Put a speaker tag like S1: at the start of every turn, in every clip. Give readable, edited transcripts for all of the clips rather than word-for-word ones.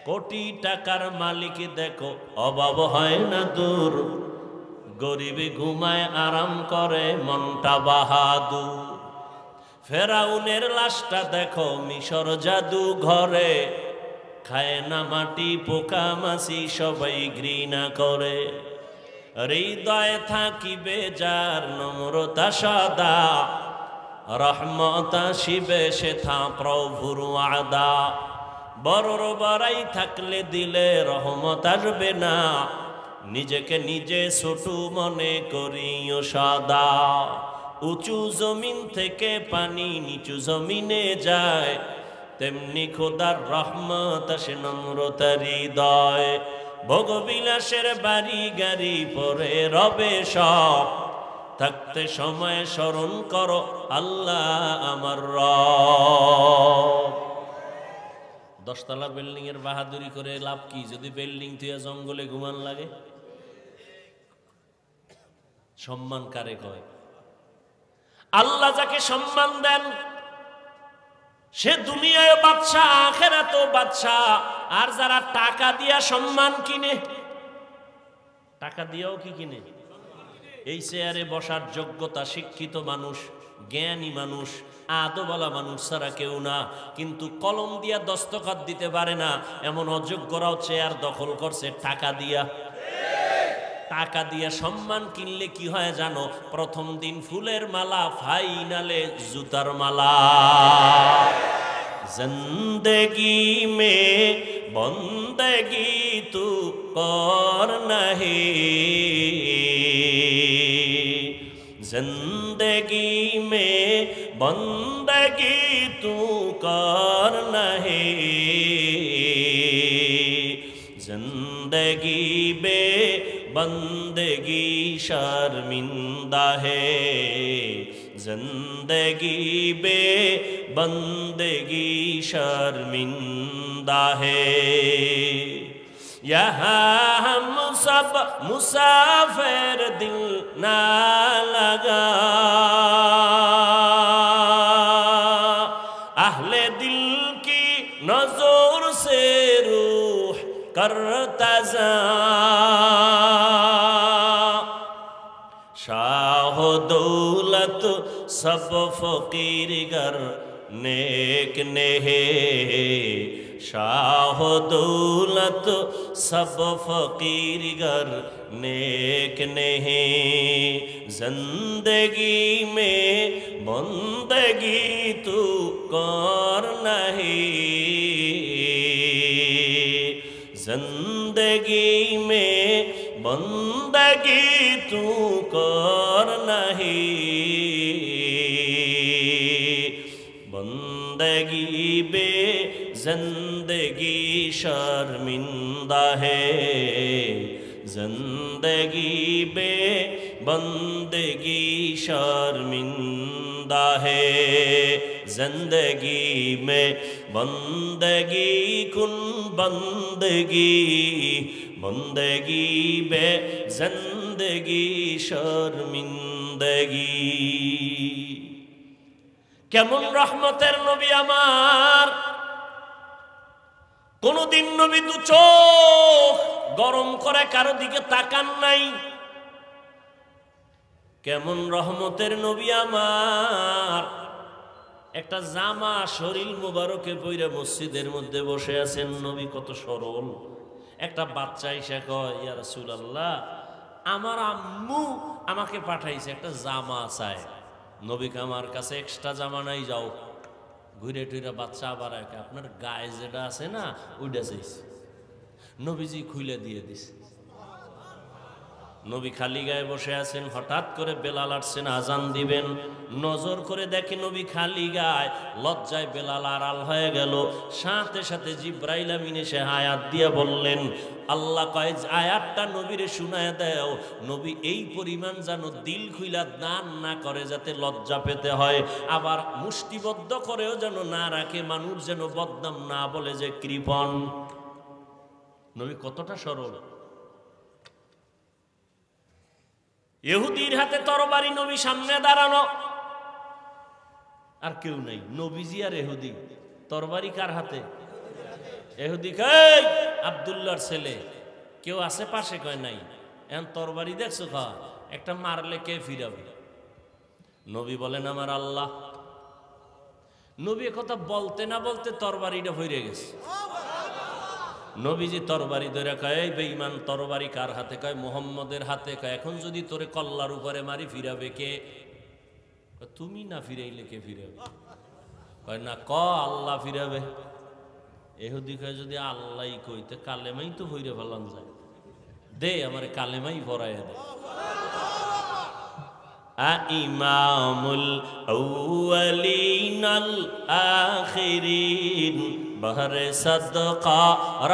S1: কোটি টাকার মালিক দেখো অভাব হয় না দূর, গরিবে ঘুমায় আরাম করে মনটা বাহাদুর। ফেরাউনের লাশটা দেখো মিশর জাদু ঘরে, খায় না মাটি পোকা মাছি সবাই ঘৃণা করে। হৃদয়ে থাকিবে যার নম্রতা সদা, রহমত আসিবে সেথা প্রভুর ওয়াদা। বড়র বড়াই থাকলে দিলে রহমত আসবে না, নিজেকে নিজে ছোট মনে করিও সদা। উঁচু জমিন থেকে পানি নিচু জমিনে যায়, তেমনি খোদার রহমত আসে নম্রতার হৃদয়। ভোগবিলাসের বাড়ি গাড়ি পরে রবে সব, থাকতে সময় স্মরণ করো আল্লাহ আমার রব। 10 তলা বিল্ডিং এর বাহাদুরি করে লাভ কি যদি বিল্ডিং তুই জঙ্গলে ঘুমান লাগে? সম্মান কারে কয়? আল্লাহ যাকে সম্মান দেন সে দুনিয়ায় বাদশা, আখিরাতেও বাদশা। আর যারা টাকা দিয়া সম্মান কিনে, টাকা দিয়েও কি কিনে? এই চেয়ারে বসার যোগ্যতা শিক্ষিত মানুষ, জ্ঞানী মানুষ, আদবওয়ালা মানুষ ছাড়া কেউ না। কিন্তু কলম দিয়া দস্তখত দিতে পারে না এমন অযোগ্যরাও চেয়ার দখল করছে টাকা দিয়া। টাকা দিয়ে সম্মান কিনলে কি হয় জানো? প্রথম দিন ফুলের মালা, ফাইনালে জুতার মালা। জিন্দেগি মে বন্দেগি তু কর নাহি, জিন্দেগি মে বন্দেগি তু কর নাহি, जिंदगी बे बंदगी शर्मिंदा है, जिंदगी बे बंदगी शर्मिंदा है। यहाँ हम सब मुसाफिर दिल ना लगा, अहले दिल की नजर से रूह करता जा, शाह दौलत सब फकीर गर नेक ने है, शाह दौलत सब फकीर गर नेक ने है। जिंदगी में बंदगी तू कर नहीं, जिंदगी में बंदगी तू कर नहीं, बंदगी बे जिंदगी शर्मिंदा है, जिंदगी बे बंदगी शर्मिंदा है। जिंदगी में बंदगी कुन बंदगी, बंदगी बे जिंदगी शर्मिंदगी। কেমন রহমতের নবী আমার, কোনদিন নবী দু চোখ গরম করে কারো দিকে তাকান নাই। কেমন রহমতের নবী আমার, একটা জামা শরীর মুবারকে পইরা মসজিদের মধ্যে বসে আছেন। নবী কত সরল। একটা বাচ্চা এসে কয়, ইয়া রাসূলুল্লাহ, আমার আম্মু আমাকে পাঠাইছে, একটা জামা চায়। নবীকে আমার কাছে এক্সট্রা জামা নাই, যাও ঘুরে টুরে। বাচ্চা আবার আপনার গায়ে যেটা আছে না ওইটা চাইছে। নবীজি খুলে দিয়ে দিছে। নবী খালি গায়ে বসে আছেন। হঠাৎ করে বেলাল আসছেন আজান দিবেন। নজর করে দেখে নবী খালি গায়ে। লজ্জায় বেলাল আড়াল হয়ে গেল। সাথে সাথে জিব্রাইল আমিন এসে আয়াত দিয়ে বললেন, আল্লাহ কয় আয়াতটা নবীরে শুনায় দাও, নবী এই পরিমাণ যেন দিল খুইলা দান না করে যাতে লজ্জা পেতে হয়, আবার মুষ্টিবদ্ধ করেও যেন না রাখে, মানুষ যেন বদনাম না বলে যে কৃপণ। নবী কতটা সরল। ইহুদির হাতে তরবারি, নবী সামনে দাঁড়ানো, আর কেউ নাই। নবীজি আর ইহুদি, তরবারি কার হাতে? এহুদি কয় আব্দুল্লাহর ছেলে কেউ আছে পাশে? কয় নাই। এখন তরবারি দেখছো? কয় একটা মারলে কে ফিরাবে? নবী বলেন আমার আল্লাহ। নবী কথা বলতে না বলতে তরবারিটা হয়ে গেছে। নবীজি তরবারি ধরে কয় এই বেঈমান তরবারি কার হাতে? কয় মুহাম্মদের হাতে। কয় এখন যদি তোরে কল্লার উপরে মারি ফিরাবে কে? তুমি না ফিরাইলে কে ফিরাবে? কয় না, ক আল্লাহ ফিরাবে। এহুদি কয় যদি আল্লাহ কইতে কালেমাই তো হইরে ফেলান যায়, দে আমারে কালেমাই ভরাইয়া দে। ইমামুল আউয়ালিনাল আখিরিন বহরে সাদকা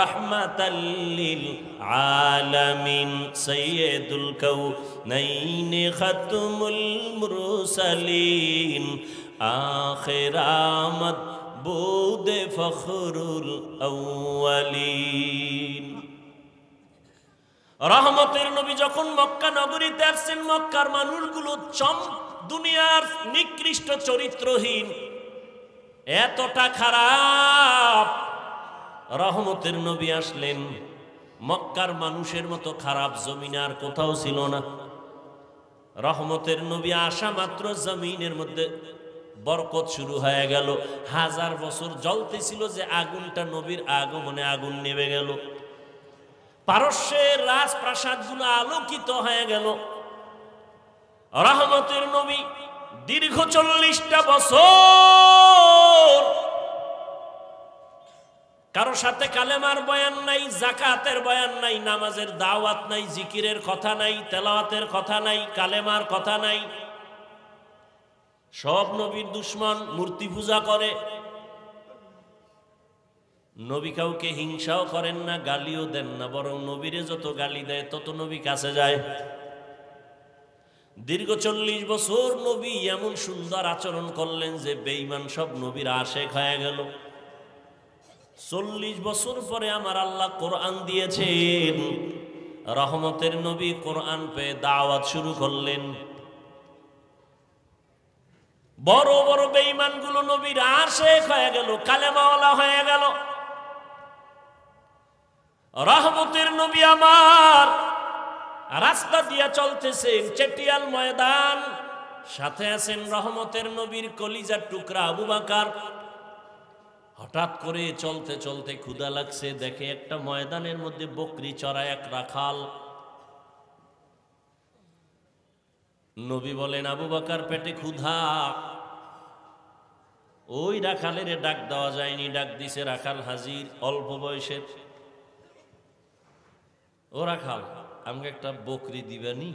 S1: রাহমাতাল লিল আলামিন সাইয়্যিদুল কাউনাইন খাতমুল মুরসালিন আখির আমদ বুদে ফখরুল আউয়ালিন। রহমতের নবী যখন মক্কা নগরীতে আসছেন, মক্কার মানুষগুলো দুনিয়ার নিকৃষ্ট চরিত্রহীন, এতটা খারাপ। রহমতের নবী আসলেন, মক্কার মানুষের মতো খারাপ জমিনে আর কোথাও ছিল না। রহমতের নবী আসা মাত্র জমিনের মধ্যে বরকত শুরু হয়ে গেল। 1000 বছর জ্বলতেছিল যে আগুনটা, নবীর আগমনে আগুন নেমে গেল। পারস্যের রাজপ্রাসাদগুলো আলোকিত হয়ে গেল। রহমতের নবী দীর্ঘ 40টা বছর কারো সাথে কালেমার বয়ান নাই, যাকাতের বয়ান নাই, নামাজের দাওয়াত নাই, জিকিরের কথা নাই, তেলাওয়াতের কথা নাই, কালেমার কথা নাই। সব নবীর দুশ্মন, মূর্তি পূজা করে। নবী কাউকে হিংসাও করেন না, গালিও দেন না, বরং নবীরে যত গালি দেয় তত নবী কাছে যায়। দীর্ঘ 40 বছর নবী এমন সুন্দর আচরণ করলেন যে বেঈমান সব নবীর আশেক হয়ে গেল। 40 বছর পরে আমার আল্লাহ কোরআন দিয়েছেন। রহমতের নবী কোরআন পেয়ে দাওয়াত শুরু করলেন। বড় বড় বেঈমানগুলো নবীর আশেক হয়ে গেল, কালেমাওয়ালা হয়ে গেল। রহমতের নবী আমার রাস্তা দিয়া চলতেছেন, চেটিয়াল ময়দান, সাথে আছেন রহমতের নবীর কলিজার টুকরা আবু বকর। হঠাৎ করে চলতে চলতে ক্ষুধা লাগছে, দেখে একটা ময়দানের মধ্যে বকরি চড়ায় এক রাখাল। নবী বলেন আবু বকর পেটে ক্ষুধা। ওই রাখালের ডাক দেওয়া যায়নি, ডাক দিছে রাখাল হাজির, অল্প বয়সের। ও রাখাল, আমাকে একটা বকরি দিবেনি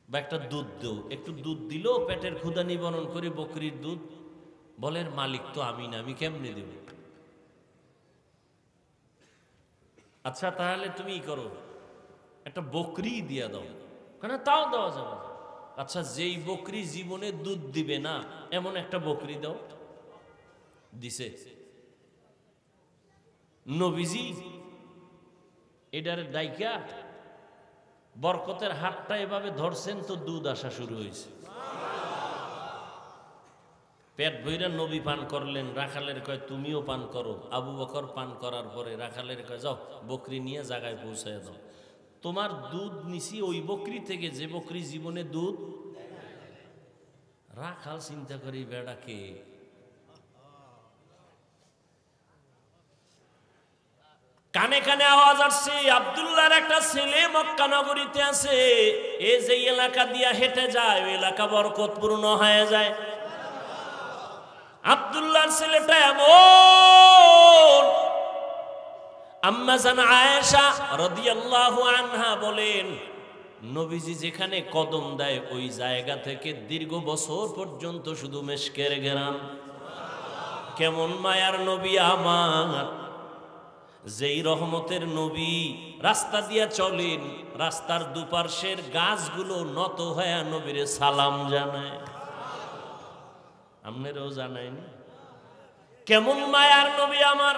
S1: বা একটা দুধ দেও। একটু দুধ দিল, পেটের ক্ষুধা নিবারণ করে বকরির দুধ। বলেন মালিক তো আমি না, আমি কেমনে দেব? আচ্ছা তাহলে তুমি করো, একটা বকরি দিয়া দাও। কেন? তাও দেওয়া যাবে। আচ্ছা যেই বকরি জীবনে দুধ দিবে না এমন একটা বকরি দাও। দিছে। নবীজি এটার ডাইকা বরকতের হাতটা এভাবে ধরছেন তো দুধ আসা শুরু হয়েছে। পেট ভইরা নবী পান করলেন। রাখালের কয় তুমিও পান করো। আবু বকর পান করার পরে রাখালের কয় যাও বকরি নিয়ে জায়গায় পৌঁছায় দাও। তোমার দুধ নিছি ওই বকরি থেকে যে বকরি জীবনে দুধ। রাখাল চিন্তা করি বেড়াকে কানে কানে আওয়াজ আসছে, আব্দুল্লাহর একটা ছেলে মক্কা নগরীতে আছে। এ যে এলাকা দিয়া হেঁটে যায় ওই এলাকা বরকতপূর্ণ হয়ে যায়। আব্দুল্লাহর ছেলেটা এমন। আম্মা জান আয়েশা রাদিয়াল্লাহু আনহা বলেন নবীজি যেখানে কদম দেয় ওই জায়গা থেকে দীর্ঘ বছর পর্যন্ত শুধু মেশকের ঘেরান। কেমন মায়ার নবী আমার! যেই রহমতের নবী রাস্তা দিয়া চলেন, রাস্তার দুপার্শ্বের গাছগুলো নত হয়ে নবীরে সালাম জানায়। আপনারাও জানায়নি? কেমন মায়ার নবী আমার!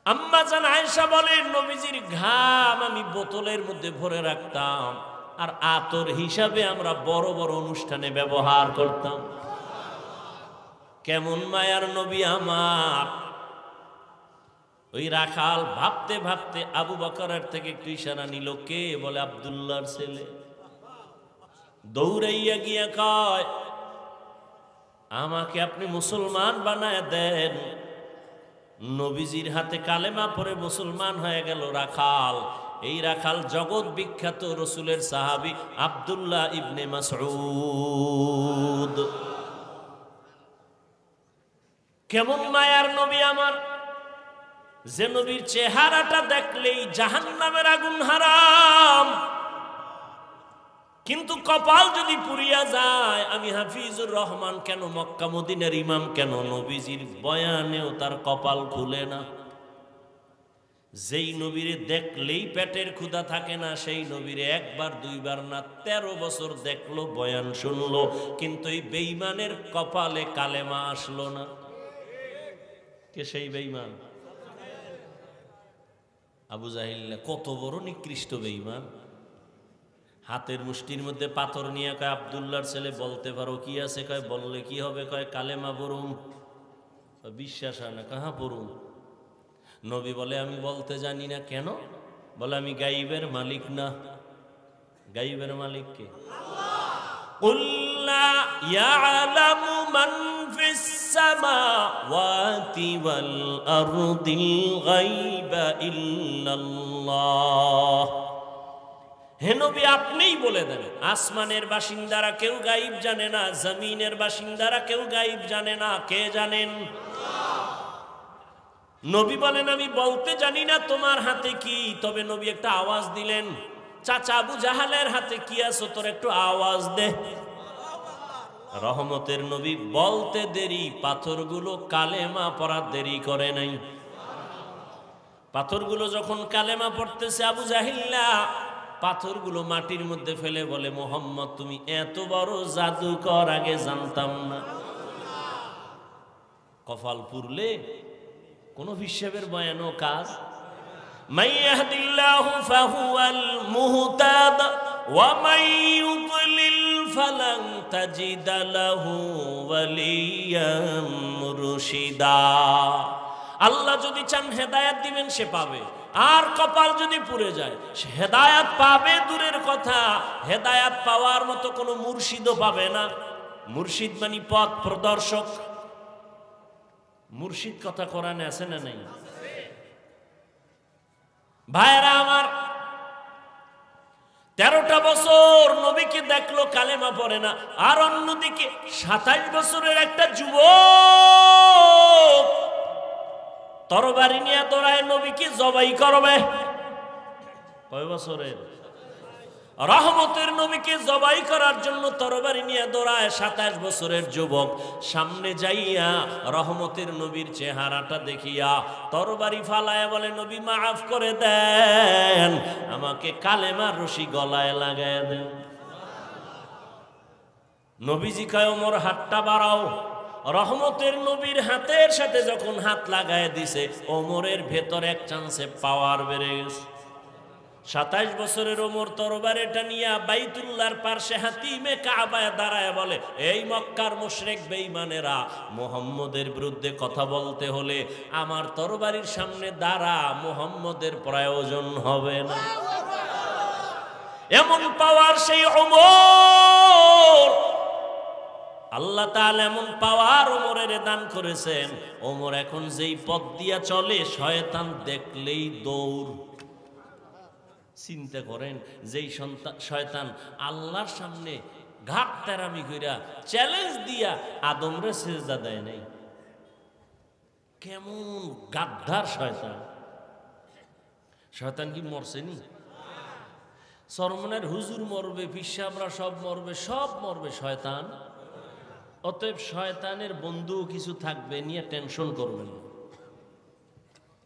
S1: আম্মা জান আয়েশা বলেন নবীজির ঘাম আমি বোতলের মধ্যে ভরে রাখতাম, আর আতর হিসাবে আমরা বড় বড় অনুষ্ঠানে ব্যবহার করতাম। কেমন মায়ার নবী আমার। ওই রাখাল ভাবতে ভাবতে আবু বকরের থেকে একটু ইশারা নিল, কে? বলে আব্দুল্লাহর ছেলে। দৌড়াইয়া গিয়া কয়, আমাকে আপনি মুসলমান বানায় দেন। নবীজির হাতে কালেমা পড়ে মুসলমান হয়ে গেল রাখাল। এই রাখাল জগৎ বিখ্যাত রসুলের সাহাবী আব্দুল্লাহ ইবনে মাসউদ। কেমন মায়ার নবী আমার, যে নবীর চেহারাটা দেখলেই জাহান্নামের আগুন হারাম, কিন্তু কপাল যদি পুড়িয়া যায়। আমি হাফিজুর রহমান কেন, মক্কা মদিনার ইমাম কেন, নবীজির বয়ানেও তার কপাল খুলে না। যেই নবীরে দেখলেই পেটের ক্ষুধা থাকে না, সেই নবীরে একবার দুইবার না 13 বছর দেখলো, বয়ান শুনলো, কিন্তু এই বেঈমানের কপালে কালেমা আসলো না। কে সেই বেঈমান? আবু জাহিল। কত বড় নিকৃষ্ট বেঈমান। হাতের মুষ্টির মধ্যে পাথর নিয়ে কয়, আব্দুল্লাহর ছেলে বলতে পারো কি আছে? কয় বললে কি হবে? কয় কালেমা পড়ুম। বিশ্বাস হয় না। কাহা পড়ুম? নবী বলে আমি বলতে জানি না। কেন? বলে আমি গাইবের মালিক না। গাইবের মালিক কে? কুল লা ইয়ালামু মান ফিস সামাওয়াতি ওয়াল আরদিল গায়বা ইল্লাল্লাহ। হে নবী আপনিই বলে দেন, আসমানের বাসিন্দারা কেউ গায়েব জানে না, জমিনের বাসিন্দারা কেউ গায়েব জানে না। কে জানেন? নবী বলেন আমি বলতে জানি না তোমার হাতে কি। তবে নবী একটা আওয়াজ দিলেন, চাচা আবু জাহালের হাতে কি আছে তোর একটু আওয়াজ দে। রহমতের নবী বলতে দেরি, পাথরগুলো কালেমা পড়ার দেরি করে নাই। পাথরগুলো যখন কালেমা পড়তেছে, আবু জাহিল্লা পাথরগুলো মাটির মধ্যে ফেলে বলে, মোহাম্মদ তুমি এত বড় জাদুকর, আগে জানতাম না। কপাল পুরলে কোনো হিসেবের বয়ানও কাজ। মাই ইয়াহদিল্লাহু ফাহুয়াল মুহতাদ ওয়া মাই ইউদ্লিল ফালান তাজিদা লাহু ওয়ালিয়াম মুরশিদা। আল্লাহ যদি চান হেদায়েত দিবেন সে পাবে, আর কপাল যদি পুড়ে যায় সে হেদায়েত পাবে দূরের কথা, হেদায়েত পাওয়ার মতো কোনো মুর্শিদও পাবে না। মুর্শিদ মানে পথ প্রদর্শক। মুর্শিদ কথা কোরআনে আছে না নাই? ভাইরা আমার, 13টা বছর নবীকে দেখলো, কালেমা পড়ে না। আর অন্যদিকে 27 বছরের একটা যুবক তরবারি নিয়ে দৌড়ায় নবীকে জবাই করবে। কয় বছরের? রহমতের নবীকে জবাই করার জন্য তরবারি নিয়ে দৌড়ায় 27 বছরের যুবক। সামনে যাইয়া রহমতের নবীর চেহারাটা দেখিয়া তরবারি ফালায় বলে, নবী মাফ করে দেন, আমাকে কালেমার রশি গলায় লাগায় দেন। নবীজি কয় ওমর হাতটা বাড়াও। রহমতের নবীর হাতের সাথে যখন হাত লাগায় দিছে, ওমরের ভেতর এক চান্সে পাওয়ার বেড়ে গেছে। 27 বছরের ওমর তরবারিটা নিয়ে বাইতুল্লাহর পাশে হাতিমে কাবায় দাঁড়ায় বলে, এই মক্কার মুশরিক বেঈমানেরা, মুহাম্মদের বিরুদ্ধে কথা বলতে হলে আমার তরবারির সামনে দাঁড়া, মুহাম্মদের প্রয়োজন হবে না। এমন পাওয়ার সেই ওমর। আল্লাহ তাআলা এমন পাওয়ার ওমরের দান করেছেন, ওমর এখন যেই পথ দিয়া চলে শয়তান দেখলেই দৌড়। চিন্তা করেন, যেই শয়তান আল্লাহর সামনে ঘাট তেরামি কইরা চ্যালেঞ্জ দিয়া আদমরে সিজদা দেয় নাই, কেমন গাদ্দার শয়তান। শয়তান কি মরছেনি? চরমনের হুজুর মরবে, পিসাবরা সব মরবে, সব মরবে, শয়তান। অতএব শয়তানের বন্ধু কিছু থাকবে, নিয়ে টেনশন করবেন না।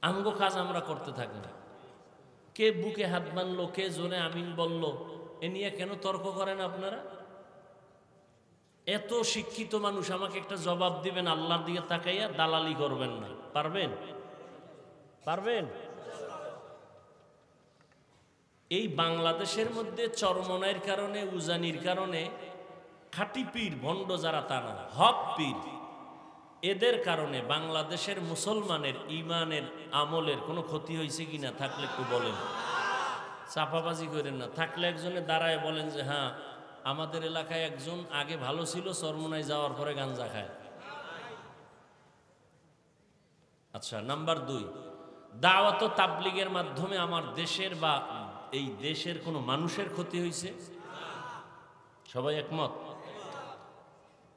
S1: আমগো কাজ আমরা করতে থাকি না। কে বুকে হাত বানলো, কে জোরে আমিন বলল, এ নিয়ে কেন তর্ক করেন আপনারা? এত শিক্ষিত মানুষ, আমাকে একটা জবাব দিবেন আল্লাহর দিকে তাকাইয়া, দালালি করবেন না। পারবেন? পারবেন? এই বাংলাদেশের মধ্যে চরমনাইয়ের কারণে, উজানির কারণে খাঁটি পীর ভণ্ড যারা, তা না, হক পীর এদের কারণে বাংলাদেশের মুসলমানের ইমানের আমলের কোনো ক্ষতি হয়েছে কিনা থাকলে একটু বলেন, চাপাবাজি করেন না। থাকলে একজনে দাঁড়ায় বলেন যে হ্যাঁ আমাদের এলাকায় একজন আগে ভালো ছিল, চরমোনায় যাওয়ার পরে গাঞ্জা খায়। আচ্ছা, নাম্বার 2, দাওয়াত ও তাবলীগের মাধ্যমে আমার দেশের বা এই দেশের কোনো মানুষের ক্ষতি হয়েছে? সবাই একমত?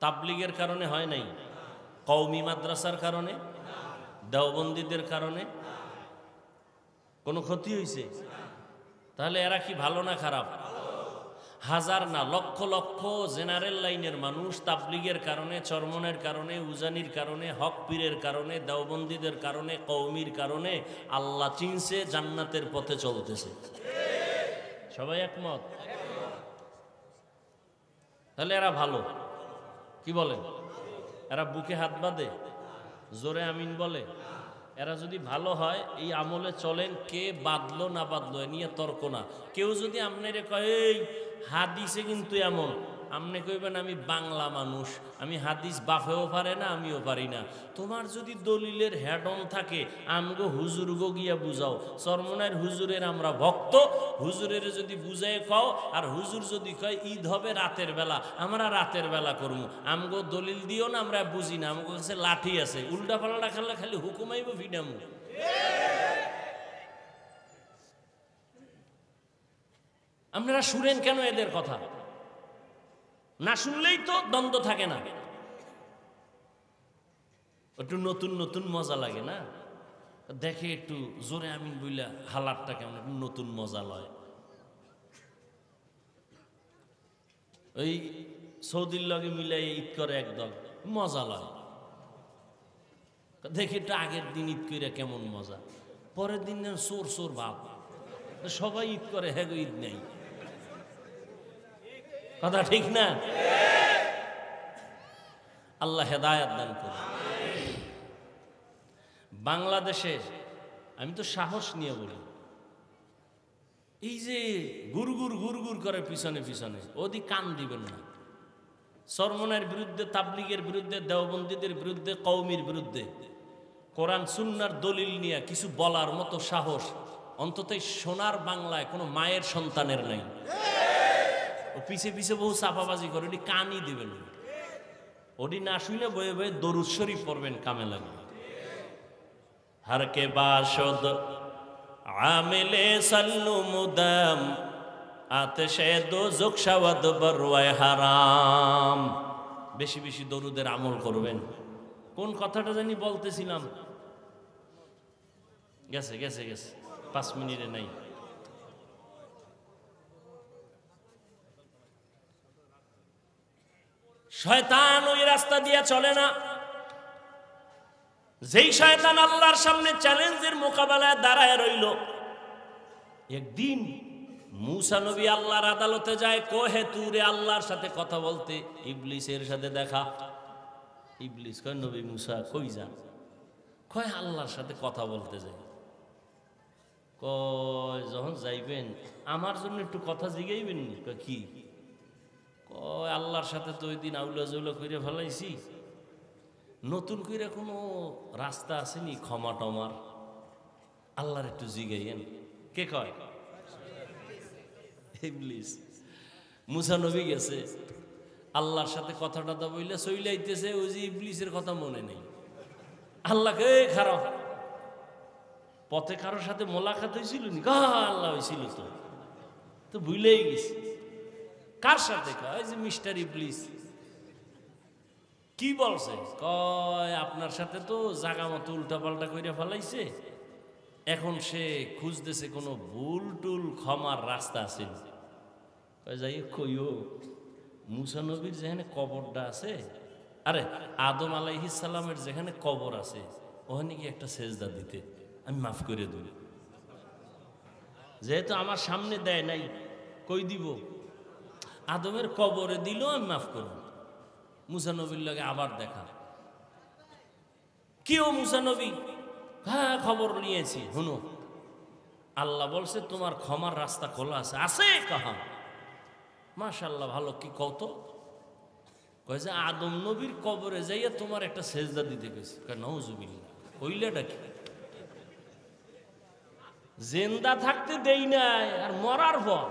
S1: তাবলীগের কারণে হয় নাই, কওমি মাদ্রাসার কারণে, দেওবন্দীদের কারণে কোনো ক্ষতি হয়েছে? তাহলে এরা কি ভালো না খারাপ? হাজার না লক্ষ লক্ষ জেনারেল লাইনের মানুষ তাবলীগের কারণে, চরমনের কারণে, উজানির কারণে, হক পীরের কারণে, দেওবন্দীদের কারণে, কওমির কারণে আল্লাহ চিনছে, জান্নাতের পথে চলতেছে। সবাই একমত? তাহলে এরা ভালো, কি বলেন? এরা বুকে হাত বাঁধে, জোরে আমিন বলে। এরা যদি ভালো হয় এই আমলে চলেন, কে বাঁধলো না বাঁধলো এ নিয়ে তর্ক না। কেউ যদি আপনারে কয় এই হাদিসে কিন্তু এমন, আপনি কইবেন আমি বাংলা মানুষ, আমি হাদিস বাফেও পারে না আমিও পারি না। তোমার যদি দলিলের হেডন থাকে আমগো হুজুর গো গিয়া বুঝাও। চরমনার হুজুরের আমরা ভক্ত, হুজুরের যদি বুঝায় কও, আর হুজুর যদি কয় ঈদ হবে রাতের বেলা, আমরা রাতের বেলা করবো। আমগো দলিল দিও না, আমরা বুঝি না, আমগো কাছে লাঠি আছে, উল্টা পাল্টা খেললে খালি হুকুমাইব ফিডামু। আপনারা শুনেন কেন এদের কথা? না শুনলেই তো দ্বন্দ্ব থাকে না, একটু নতুন নতুন মজা লাগে না? দেখে একটু জোরে আমিন বইলা হালাতটা কেমন নতুন মজা লয়। ওই সৌদির লগে মিলাই ঈদ করে একদল, মজা লয়। দেখে একটু আগের দিন ঈদ করে কেমন মজা, পরের দিন সোর সোর ভাব। সবাই ঈদ করে, হ্যাঁ ঈদ নেই, কথা ঠিক না? আল্লাহ হেদায়াত দান করে। বাংলাদেশে আমি তো সাহস নিয়ে বলি, এই যে গুরগুর গুরগুর করে পিছনে পিছনে, ওদিক কান দিবেন না। চরমনের বিরুদ্ধে, তাবলীগের বিরুদ্ধে, দেওবন্দীদের বিরুদ্ধে, কওমির বিরুদ্ধে কোরআন সুন্নাহর দলিল নিয়ে কিছু বলার মতো সাহস অন্তত সোনার বাংলায় কোনো মায়ের সন্তানের নাই। ও পিছে পিছে বহু চাপাবাজি করে, ওটি কানই দিবেন না। ওটি না শুনে বয়ে বয়ে দরুদ শরীফ পড়বেন, কামে লাগবে। হারকে বাসদ আমেলে সাল্লু মুদাম আতশে দোজখ শাওয়াদ বরওয়ায় হারাম। বেশি বেশি দরুদের আমল করবেন। কোন কথাটা জানি বলতেছিলাম, গেছে গেছে গেছে, 5 মিনিটে নাই। শয়তান ওই রাস্তা দিয়ে চলে না। যেই শয়তান আল্লাহর সামনে চ্যালেঞ্জের মোকাবেলায় দাঁড়ায় রইল। একদিন মুসা নবী আল্লাহর আদালতে যায়, কোহে তুরে আল্লাহর সাথে কথা বলতে। ইবলিসের সাথে দেখা। ইবলিস কয় নবী মুসা কই যান? কয় আল্লাহর সাথে কথা বলতে যাই। কয় যখন যাইবেন আমার জন্য একটু কথা জিগাইবেন নি? কয় কি? কয় আল্লাহর সাথে তো ওই দিন আউলা জৌলা করে ফেলাইছি, নতুন করে কোনো রাস্তা আসেনি ক্ষমা টমার? আল্লাহর একটু জিগাইয়েন। কে কয়? ইবলিস। মুসা নবী গেছে আল্লাহর সাথে কথা টথা বইলে চইলাইতেছে, ওই যে ইবলিসের কথা মনে নেই। আল্লাহকে খারাপ পথে কারোর সাথে মোলাকাত হয়েছিল নি? আল্লাহ হয়েছিল তো ভুলেই গেছি। কার সাথে? কয় যে মিস্টার ইবলিস। কি বলছে? কয় আপনার সাথে তো জাগা মতো উল্টা পাল্টা করে ফেলাইছে, এখন সে খুঁজতেছে কোনো ভুল টুল ক্ষমার রাস্তা আছে। যাই কইও মুসা নবীর যেখানে কবরটা আছে, আরে আদম আলাইহিস সালামের যেখানে কবর আছে, ওখানে কি একটা সেজদা দিতে, আমি মাফ করে দেব। যেহেতু আমার সামনে দেয় নাই, কই দিব? আদমের কবরে দিল, আমি মাফ করব। মুসা নবীর লগে আবার দেখা। কি ও মুসা নবী? হ্যাঁ খবর নিয়েছি, শুনো আল্লাহ বলছে তোমার ক্ষমার রাস্তা খোলা আছে। আছে কাহা? মাশাআল্লাহ, ভালো। কি কত? কয় যে আদম নবীর কবরে যাইয়া তোমার একটা সেজদা দিতে গেছে। কয় নাউজুবিল্লাহ, কইলেটা কি? জিন্দা থাকতে দেই নাই আর মরার পর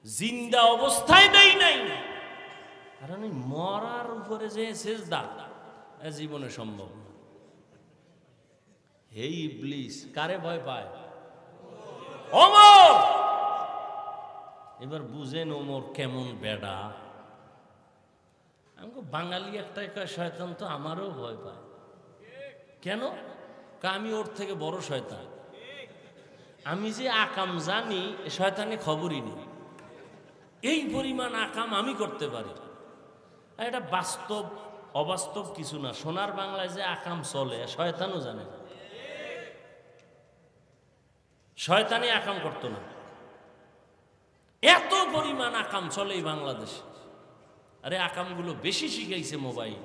S1: জিন্দা অবস্থায় দেই নাই, কারণ মরার উপরে যে সেজদা জীবনে সম্ভব না। হে ইবলিস, কারে ভয় পায়? ওমর। এবার বুঝেন ওমর কেমন বেডা। আমাকে বাঙালি একটাই কয় শয়তান তো আমারও ভয় পায়। কেন? আমি ওর থেকে বড় শয়তান। আমি যে আকাম জানি শয়তানে খবরই নেই, এই পরিমাণ আকাম আমি করতে পারি। আর এটা বাস্তব, অবাস্তব কিছু না। সোনার বাংলায় যে আকাম চলে শয়তানও জানে না। শয়তানি আকাম করতো না, এত পরিমাণ আকাম চলে এই বাংলাদেশে। আরে আকামগুলো বেশি শিখাইছে মোবাইল।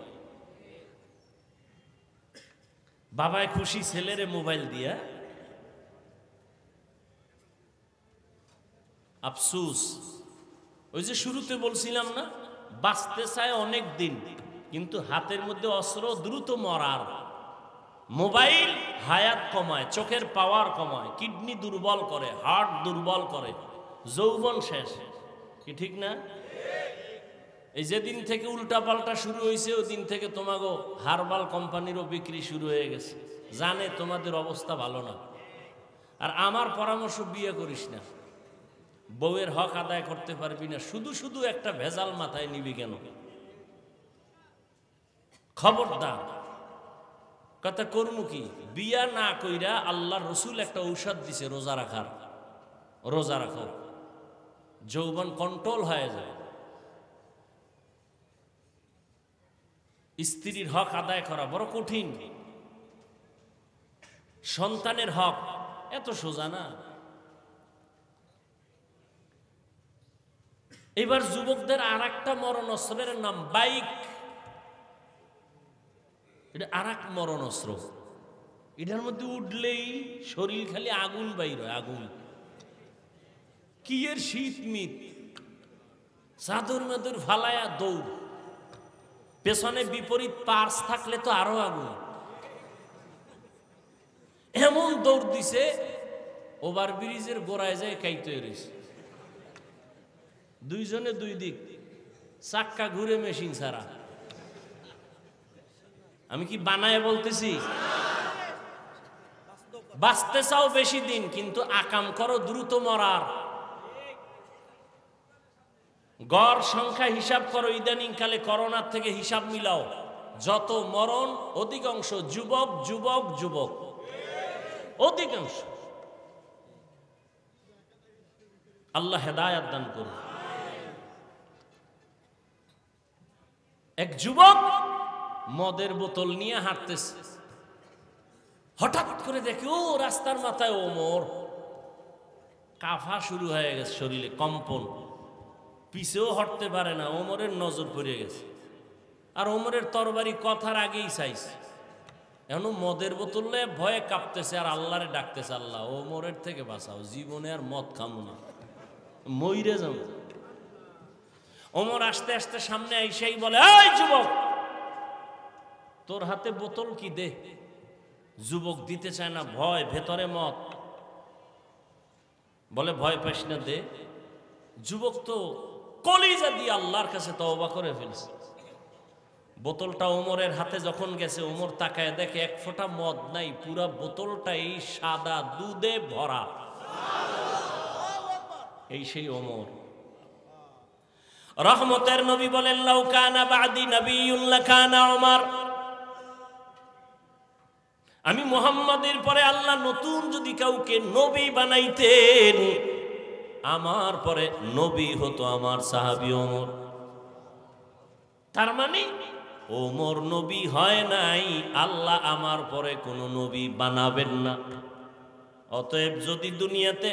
S1: বাবায় খুশি ছেলেরে মোবাইল দিয়া। আফসুস, ওই যে শুরুতে বলছিলাম না, বাঁচতে চায় অনেক দিন, কিন্তু হাতের মধ্যে অস্ত্র, দ্রুত মরার। মোবাইল হায়াত কমায়, চোখের পাওয়ার কমায়, কিডনি দুর্বল করে, হার্ট দুর্বল করে, যৌবন শেষ। কি ঠিক না? এই যেদিন থেকে উল্টাপাল্টা শুরু হয়েছে ওই দিন থেকে তোমাকে হারবাল কোম্পানিরও বিক্রি শুরু হয়ে গেছে। জানে তোমাদের অবস্থা ভালো না। আর আমার পরামর্শ, বিয়ে করিস না, বউয়ের হক আদায় করতে পারবি না, শুধু শুধু একটা ভেজাল মাথায় নিবি কেন? খবরদার। কথা করমু কি? বিয়া না কইরা আল্লাহর রসুল একটা ঔষধ দিছে রোজা রাখার। রোজা রাখো, যৌবন কন্ট্রোল হয়ে যায়। স্ত্রীর হক আদায় করা বড় কঠিন। সন্তানের হক এত সোজা না। এবার যুবকদের আর একটা মরণ অস্ত্রের নাম বাইক। এটা আর এক মরণ অস্ত্র। এটার মধ্যে উঠলেই শরীর খালি আগুন বাইর হয়, আগুন। কি এর শীত মিত, চাদর মাদুর ফালায়া দৌড়। পেছনে বিপরীত পার্স থাকলে তো আরো আগুন। এমন দৌড় দিছে, ওভার ব্রিজের গোড়ায় যায় কাইতে রয়েছে। দুইজনে দুই দিক, চাক্কা ঘুরে মেশিন ছাড়া। আমি কি বানায় বলতেছি? বাঁচতে চাও বেশি দিন, কিন্তু আকাম করো দ্রুত মরার। গড় সংখ্যা হিসাব করো, ইদানিং কালে করোনার থেকে হিসাব মিলাও, যত মরণ অধিকাংশ যুবক যুবক যুবক, অধিকাংশ। আল্লাহ হেদায়াত দান করুন। এক যুবক মদের বোতল নিয়ে হাঁটতেছে, হঠাৎ করে দেখে ও রাস্তার মাথায় ওমর। কাফা শুরু হয়ে গেছে, শরীরে কম্পন, পিছেও হটতে পারে না। ওমরের নজর পড়ে গেছে, আর ওমরের তরবারি কথার আগেই চাইছে। এখন মদের বোতল ভয়ে কাঁপতেছে আর আল্লাহরে ডাকতেছে, আল্লাহ ওমরের থেকে বাঁচাও, জীবনে আর মদ খামো না, মইরে যাও। ওমর আস্তে আস্তে সামনে আইসাই বলে, এই যুবক, তোর হাতে বোতল কি, দে। যুবক দিতে চায় না, ভয়, ভেতরে মদ। বলে ভয় পাইস না, দে। যুবক তো কলিজা দিয়ে আল্লাহর কাছে তওবা করে ফেলছে। বোতলটা ওমরের হাতে যখন গেছে, ওমর তাকায় দেখে এক ফোঁটা মদ নাই, পুরা বোতলটাই সাদা দুধে ভরা। এই সেই ওমর। রহমতের নবী বলেন, লাউ কানা বাদি নবিয়্যুন লাকানা ওমর। আমি মুহাম্মাদের পরে আল্লাহ নতুন যদি কাউকে নবী বানাইতেন, আমার পরে নবী হতো আমার সাহাবী ওমর। তার মানে ওমর নবী হয় নাই, আল্লাহ আমার পরে কোনো নবী বানাবেন না। অতএব যদি দুনিয়াতে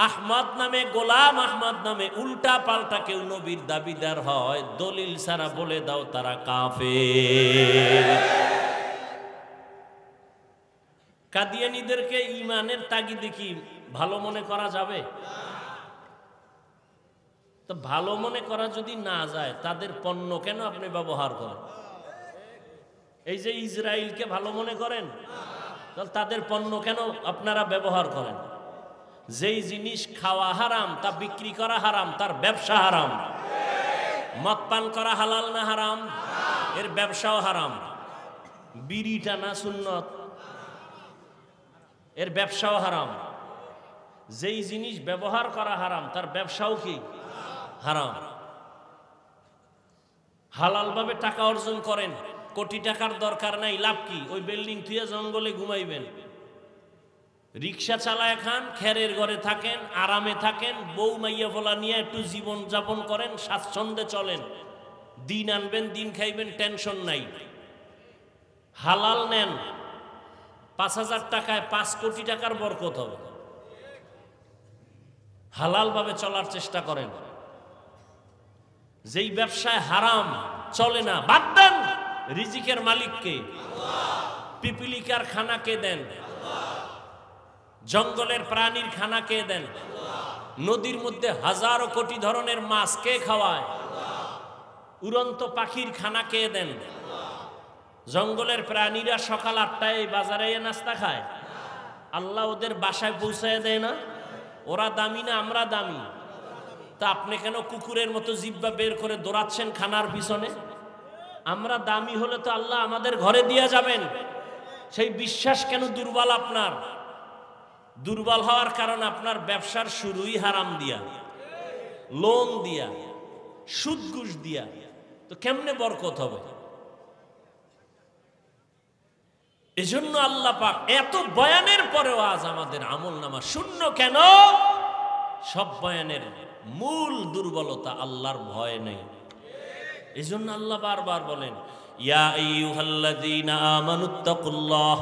S1: আহমদ নামে, গোলাম আহমদ নামে উল্টা পাল্টা কেউ নবীর দাবিদার হয়, দলিল ছাড়া বলে দাও তারা কাফের। কাদিয়ানীদেরকে ইমানের তাগিদে কি ভালো মনে করা যাবে? তো ভালো মনে করা যদি না যায় তাদের পণ্য কেন আপনি ব্যবহার করেন? এই যে ইসরায়েলকে ভালো মনে করেন, তাহলে তাদের পণ্য কেন আপনারা ব্যবহার করেন? যেই জিনিস খাওয়া হারাম তা বিক্রি করা হারাম, তার ব্যবসা হারাম। মদ পান করা হালাল না হারাম? এর ব্যবসাও হারাম। বিড়ি টানা সুন্নত, এর ব্যবসাও হারাম। যেই জিনিস ব্যবহার করা হারাম তার ব্যবসাও কি হারাম। হালাল ভাবে টাকা অর্জন করেন, কোটি টাকার দরকার নাই, লাভ কি? ওই বিল্ডিং থুয়ে জঙ্গলে ঘুমাইবেন, রিক্সা চালায় খান, খেরের ঘরে থাকেন, আরামে থাকেন, বউ মাইয়া ফোলা নিয়ে একটু জীবন যাপন করেন, স্বাচ্ছন্দ্যে চলেন, দিন আনবেন দিন খাইবেন, টেনশন নাই। হালাল নেন, ৫,০০০ টাকায় ৫ কোটি টাকার বরকত হবে। হালাল ভাবে চলার চেষ্টা করেন। যেই ব্যবসায় হারাম চলে না, বাদ দেন। রিজিকের মালিককে? পিপিলিকার খানা কে দেন? জঙ্গলের প্রাণীর খানা কে দেন? নদীর মধ্যে হাজারো কোটি ধরনের মাছ কে খাওয়ায়? উড়ন্ত পাখির খানা কে দেন? জঙ্গলের প্রাণীরা সকাল ৮টায় বাজারে নাস্তা খায়, আল্লাহ ওদের বাসায় পৌঁছায় দেয় না? ওরা দামি না আমরা দামি? তা আপনি কেন কুকুরের মতো জিহ্বা বের করে দৌড়াচ্ছেন খানার পিছনে? আমরা দামি হলে তো আল্লাহ আমাদের ঘরে দিয়া যাবেন। সেই বিশ্বাস কেন দুর্বল আপনার? দুর্বল হওয়ার কারণ আপনার ব্যবসার শুরুই হারাম দিয়া, লোন দিয়া, সুদ ঘুষ দিয়া। তো কেমনে বরকত হবে? এজন্য আল্লাহ পাক এত বয়ানের পরেও আজ আমাদের আমলনামা শূন্য কেন? সব বয়ানের মূল দুর্বলতা আল্লাহর ভয় নেই। এজন্য আল্লাহ বারবার বলেন, ইয়া আইয়ুহাল্লাযীনা আমানুত্তাকুল্লাহ,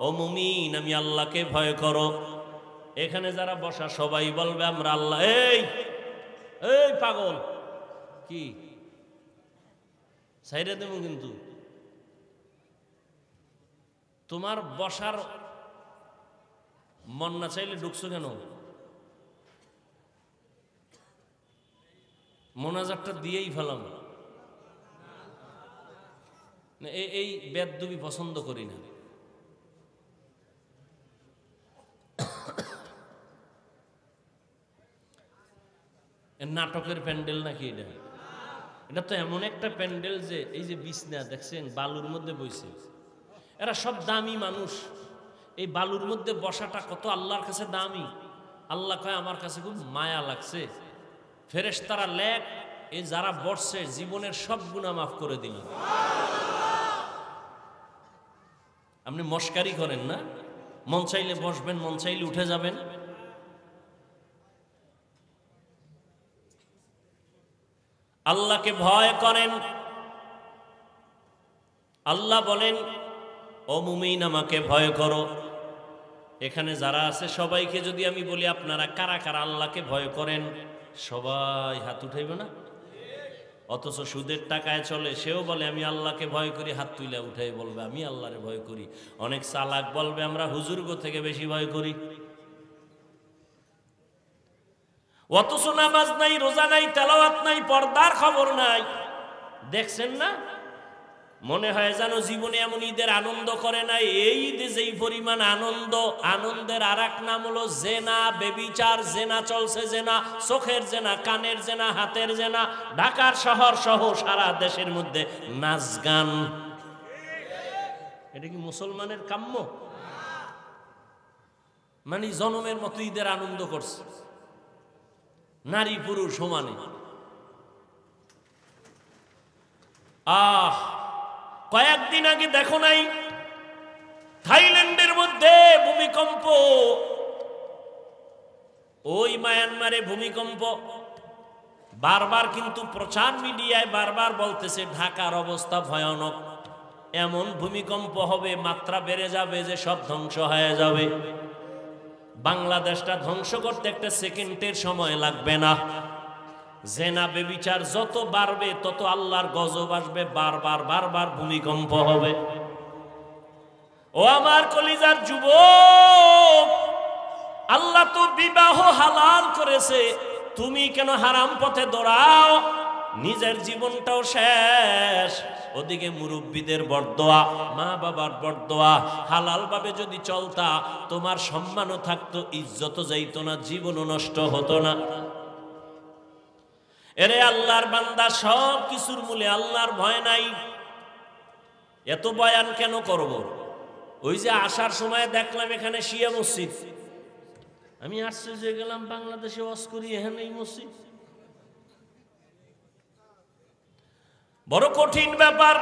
S1: ও মুমিন আমি আল্লাহকে ভয় করো। এখানে যারা বসা সবাই বলবে আমরা আল্লাহ। এই এই পাগল, কি ছাইরে দেব কিন্তু। তোমার বসার মন না চাইলে ঢুকছো কেন? মোনাজাতটা দিয়েই ফেলাম। এই বেদবি পছন্দ করি না। নাটকের প্যান্ডেল নাকি এটা? এটা তো এমন একটা প্যান্ডেল যে এই যে বিছনা দেখছেন বালুর মধ্যে বইছে, এরা সব দামি মানুষ। এই বালুর মধ্যে বসাটা কত আল্লাহর কাছে দামি। আল্লাহ কয় আমার কাছে খুব মায়া লাগছে, ফেরেশতারা লেখ এই যারা বসছে জীবনের সব গুনাহ মাফ করে দিল। আপনি মস্কারি করেন না? মন চাইলে বসবেন, মন চাইলে উঠে যাবেন। আল্লাহকে ভয় করেন। আল্লাহ বলেন, ও মুমিন আমাকে ভয় করো। এখানে যারা আছে সবাইকে যদি আমি বলি আপনারা কারা কারা আল্লাহকে ভয় করেন, সবাই হাত উঠাইবে না? অথচ সুদের টাকায় চলে, সেও বলে আমি আল্লাহকে ভয় করি, হাত তুলে উঠাই বলবে আমি আল্লাহরে ভয় করি। অনেক চালাক বলবে আমরা হুজুরগো থেকে বেশি ভয় করি। অথচ নামাজ নাই, রোজা নাই, তেলাওয়াত নাই, পর্দার খবর নাই। দেখছেন না? মনে হয় যেন জীবনে এমন ঈদের আনন্দ করে নাই। এই ঈদে যেই পরিমাণ আনন্দ, আনন্দের আর এক নাম হলো জেনা, বেবিচার। জেনা চলছে, জেনা, চোখের জেনা, কানের জেনা, হাতের জেনা। ঢাকার শহর সহ সারা দেশের মধ্যে নাচ গান। এটা কি মুসলমানের কাম্য? মানে জনমের মতো ঈদের আনন্দ করছে, নারী পুরুষ সমানে। কয়েকদিন আগে দেখো নাই থাইল্যান্ডের মধ্যে ভূমিকম্প? ওই মায়ানমারে ভূমিকম্প। বারবার কিন্তু প্রচার মিডিয়ায় বারবার বলতেছে ঢাকার অবস্থা ভয়ানক, এমন ভূমিকম্প হবে, মাত্রা বেড়ে যাবে যে সব ধ্বংস হয়ে যাবে। বাংলাদেশটা ধ্বংস করতে একটা সেকেন্ডের সময় লাগবে না। জেনা বেবিচার যত বাড়বে তত আল্লাহর গজব আসবে, বারবার বারবার ভূমিকম্প হবে। ও আমার কলিজার যুবক, আল্লাহ তো বিবাহ হালাল করেছে, তুমি কেন হারাম পথে দৌড়াও? নিজের জীবনটাও শেষ, ওদিকে মুরব্বীদের বরদোয়া, মা বাবার বরদোয়া। হালাল ভাবে যদি চলতা তোমার সম্মানও থাকতো, ইজ্জতও যাইত না, জীবনও নষ্ট হতো না। এরে আল্লাহর বান্দা, সব কিছুর মূলে আল্লাহর ভয় নাই। এত বয়ান কেন করব? ওই যে আসার সময় দেখলাম এখানে শিয়া মসজিদ, আমি আশ্চর্য হয়ে গেলাম, বাংলাদেশে ওয়াজ করি এখানে এই মসজিদ। বড় কঠিন ব্যাপার।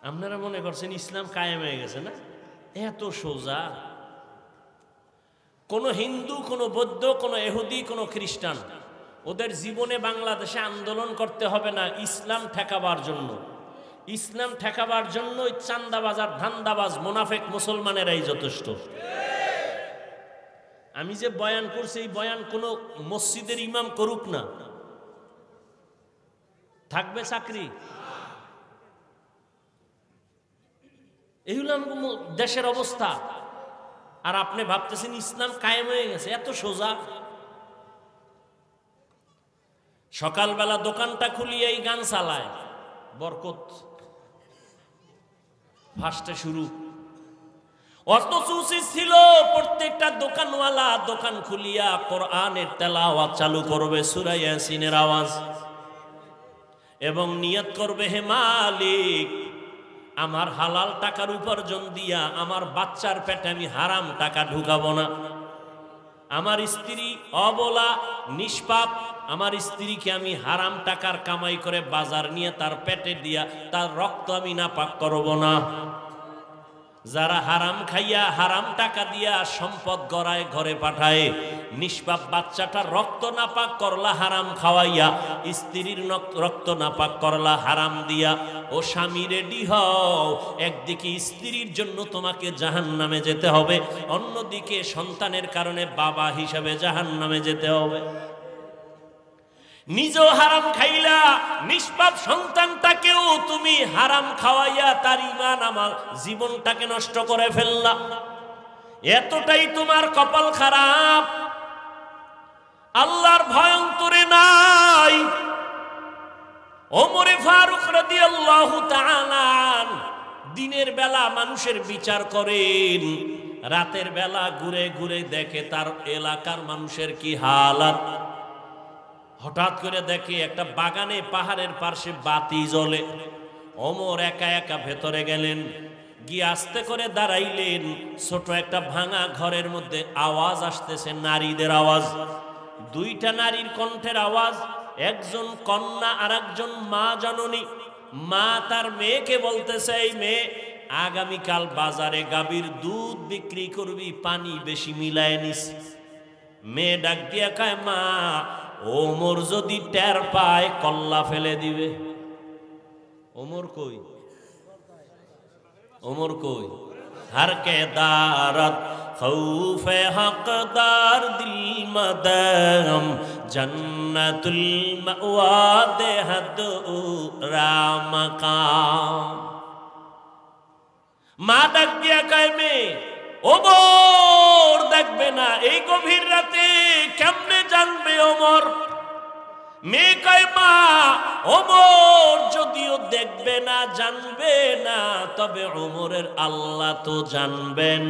S1: আপনারা মনে করছেন ইসলাম কায়েম হয়ে গেছে না? এত সোজা। কোন হিন্দু, কোন বৌদ্ধ, কোন ইহুদি, কোন খ্রিস্টান, ওদের জীবনে বাংলাদেশে আন্দোলন করতে হবে না ইসলাম ঠেকাবার জন্য। ইসলাম ঠেকাবার জন্য ওই চান্দাবাজ আর ধান্দাবাজ মুনাফিক মুসলমানেরাই যথেষ্ট। আমি যে বয়ান করছি, এই বয়ান কোন মসজিদের ইমাম করুক না, থাকবে চাকরি? এই হলো দেশের অবস্থা। আর আপনি ভাবতেছেন ইসলাম কায়েম হয়ে গেছে, এত সোজা। সকালবেলা দোকানটা খুলিয়ে এই গান চালায়, বরকত ফার্স্টে শুরু। অত উচিত ছিল প্রত্যেকটা দোকানওয়ালা দোকান খুলিয়া কোরআনের তেলাওয়াত চালু করবে, সূরা ইয়াসিনের আওয়াজ, এবং নিয়ত করবে, হে মালিক, আমার হালাল টাকার উপার্জন দিয়া আমার বাচ্চার পেটে আমি হারাম টাকা ঢুকাবো না। আমার স্ত্রী অবলা নিষ্পাপ, আমার স্ত্রীকে আমি হারাম টাকার কামাই করে বাজার নিয়ে তার পেটে দিয়া তার রক্ত আমি নাপাক করব না। যারা হারাম খাইয়া হারাম টাকা দিয়া সম্পদ গড়ায় ঘরে পাঠায়, নিষ্পাপ বাচ্চাটার রক্ত নাপাক করলা হারাম খাওয়াইয়া, স্ত্রীর রক্ত নাপাক করলা হারাম দিয়া। ও স্বামী রেডি হও, একদিকে স্ত্রীর জন্য তোমাকে জাহান্নামে যেতে হবে, অন্যদিকে সন্তানের কারণে বাবা হিসাবে জাহান্নামে যেতে হবে। নিজেও হারাম খাইলা, নিষ্পাপ সন্তানটাকেও তুমি হারাম খাওয়াইয়া তার ঈমান আমল জীবনটাকে নষ্ট করে ফেললা। এতটাই তোমার কপাল খারাপ, আল্লাহর ভয় অন্তরে নাই। ওমরে ফারুক রাদিয়াল্লাহু তাআলা দিনের বেলা মানুষের বিচার করেন, রাতের বেলা ঘুরে ঘুরে দেখে তার এলাকার মানুষের কি হালাত। হঠাৎ করে দেখে একটা বাগানে পাহাড়ের পাশে বাতি জ্বলে। ওমর একা একা ভেতরে গেলেন, গিয়ে আস্তে করে দাঁড়াইলেন। ছোট একটা ভাঙা ঘরের মধ্যে আওয়াজ আসতেছে, নারীদের আওয়াজ, দুইটা নারীর কণ্ঠের আওয়াজ। একজন কন্যা আর একজন মা জননী। মা তার মেয়েকে বলতেছে, এই মেয়ে, আগামীকাল বাজারে গাভীর দুধ বিক্রি করবি, পানি বেশি মিলায় নিস। মেয়ে ডাক দিয়া কয়, মা, ওমর যদি টের পায় কল্লা ফেলে দিবে। ওমর কই? ওমর কই? हर के दारत खौफे हकदार दिल मदम जन्नतुल मअवा देहद रामकाम। মা ডাক দিয়া কয়, মেয়ে, ওমর দেখবে না এই গভীর রাতে, কেমনে জানবে ওমর? মেয়ে কয়, মা, ওমর যদিও দেখবে না, জানবে না, তবে ওমরের আল্লাহ তো জানবেন।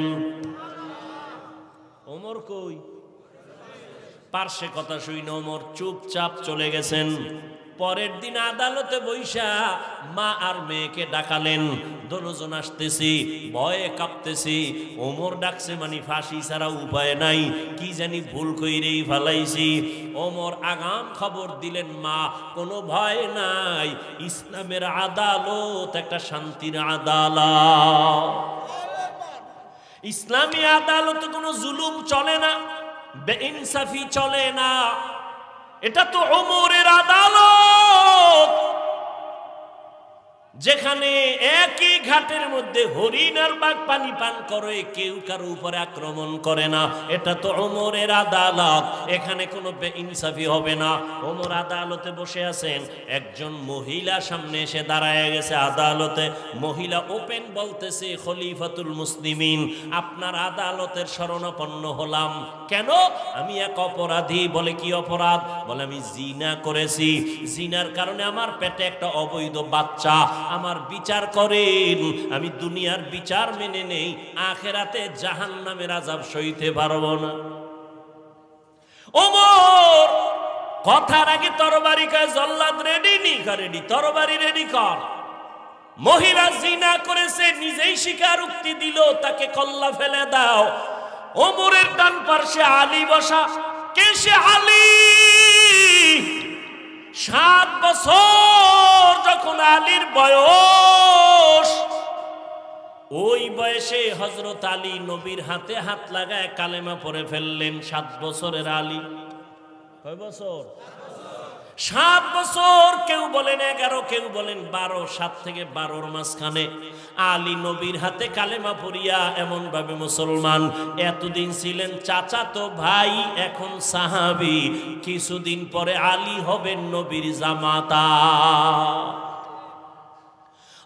S1: ওমর কই? পার্শ্বে কথা শুনে ওমর চুপচাপ চলে গেছেন। পরের দিন আদালতে বৈশা মা আর মেয়েকে ডাকালেন। দুজন আসতেছি, ভয়ে কাঁপতেছি। ওমর ডাকছে মানে ফাঁসি ছাড়া উপায় নাই, কি জানি ভুল কইরেই ফেলাইছি। ওমর আগাম খবর দিলেন, মা, কোনো ভয় নাই, ইসলামের আদালত একটা শান্তির আদালত। ইসলামী আদালতে কোনো জুলুম চলে না, বেইনসাফি চলে না। এটা তো ওমরের আদালত। যেখানে একই ঘাটের মধ্যে হরিণ আর বাঘ পানি পান করে, কেউ কারো উপরে আক্রমণ করে না। এটা তো ওমরের আদালত, এখানে কোনো বেইনসাফি হবে না। ওমর আদালতে বসে আছেন, একজন মহিলা সামনে এসে দাঁড়ায় গেছে আদালতে। মহিলা ওপেন বলতেছে, খলিফাতুল মুসলিমিন, আপনার আদালতের শরণাপন্ন হলাম। কেন? আমি এক অপরাধী। বলে কি অপরাধ? বলে আমি জিনা করেছি, জিনার কারণে আমার পেটে একটা অবৈধ বাচ্চা, আমার বিচার করেন। আমি দুনিয়ার বিচার মেনে নেই, আখেরাতে জাহান্নামের আযাব সইতে পারবো না। ওমর কথার আগে তরবারি কয়, জল্লাদ রেডি নি? রেডি, তরবারি রেডি কর। মহিলা জিনা করেছে, নিজেই স্বীকারোক্তি দিল, তাকে কল্লা ফেলে দাও। ওমরের ডান পাশে আলী বসা। কে সে? আলী। 7 বছর যখন আলীর বয়স, ওই বয়সে হযরত আলী নবীর হাতে হাত লাগায় কালেমা পড়ে ফেললেন। 7 বছরের আলী। কয় বছর? 7 বছর। কেউ বলেন 11, কেউ বলেন 12। 7 থেকে 12-র মাঝখানে আলী নবীর হাতে কালেমা পড়িয়া এমন ভাবে মুসলমান। এতদিন ছিলেন চাচাতো ভাই, এখন সাহাবী। কিছুদিন পরে আলী হবেন নবীর জামাতা।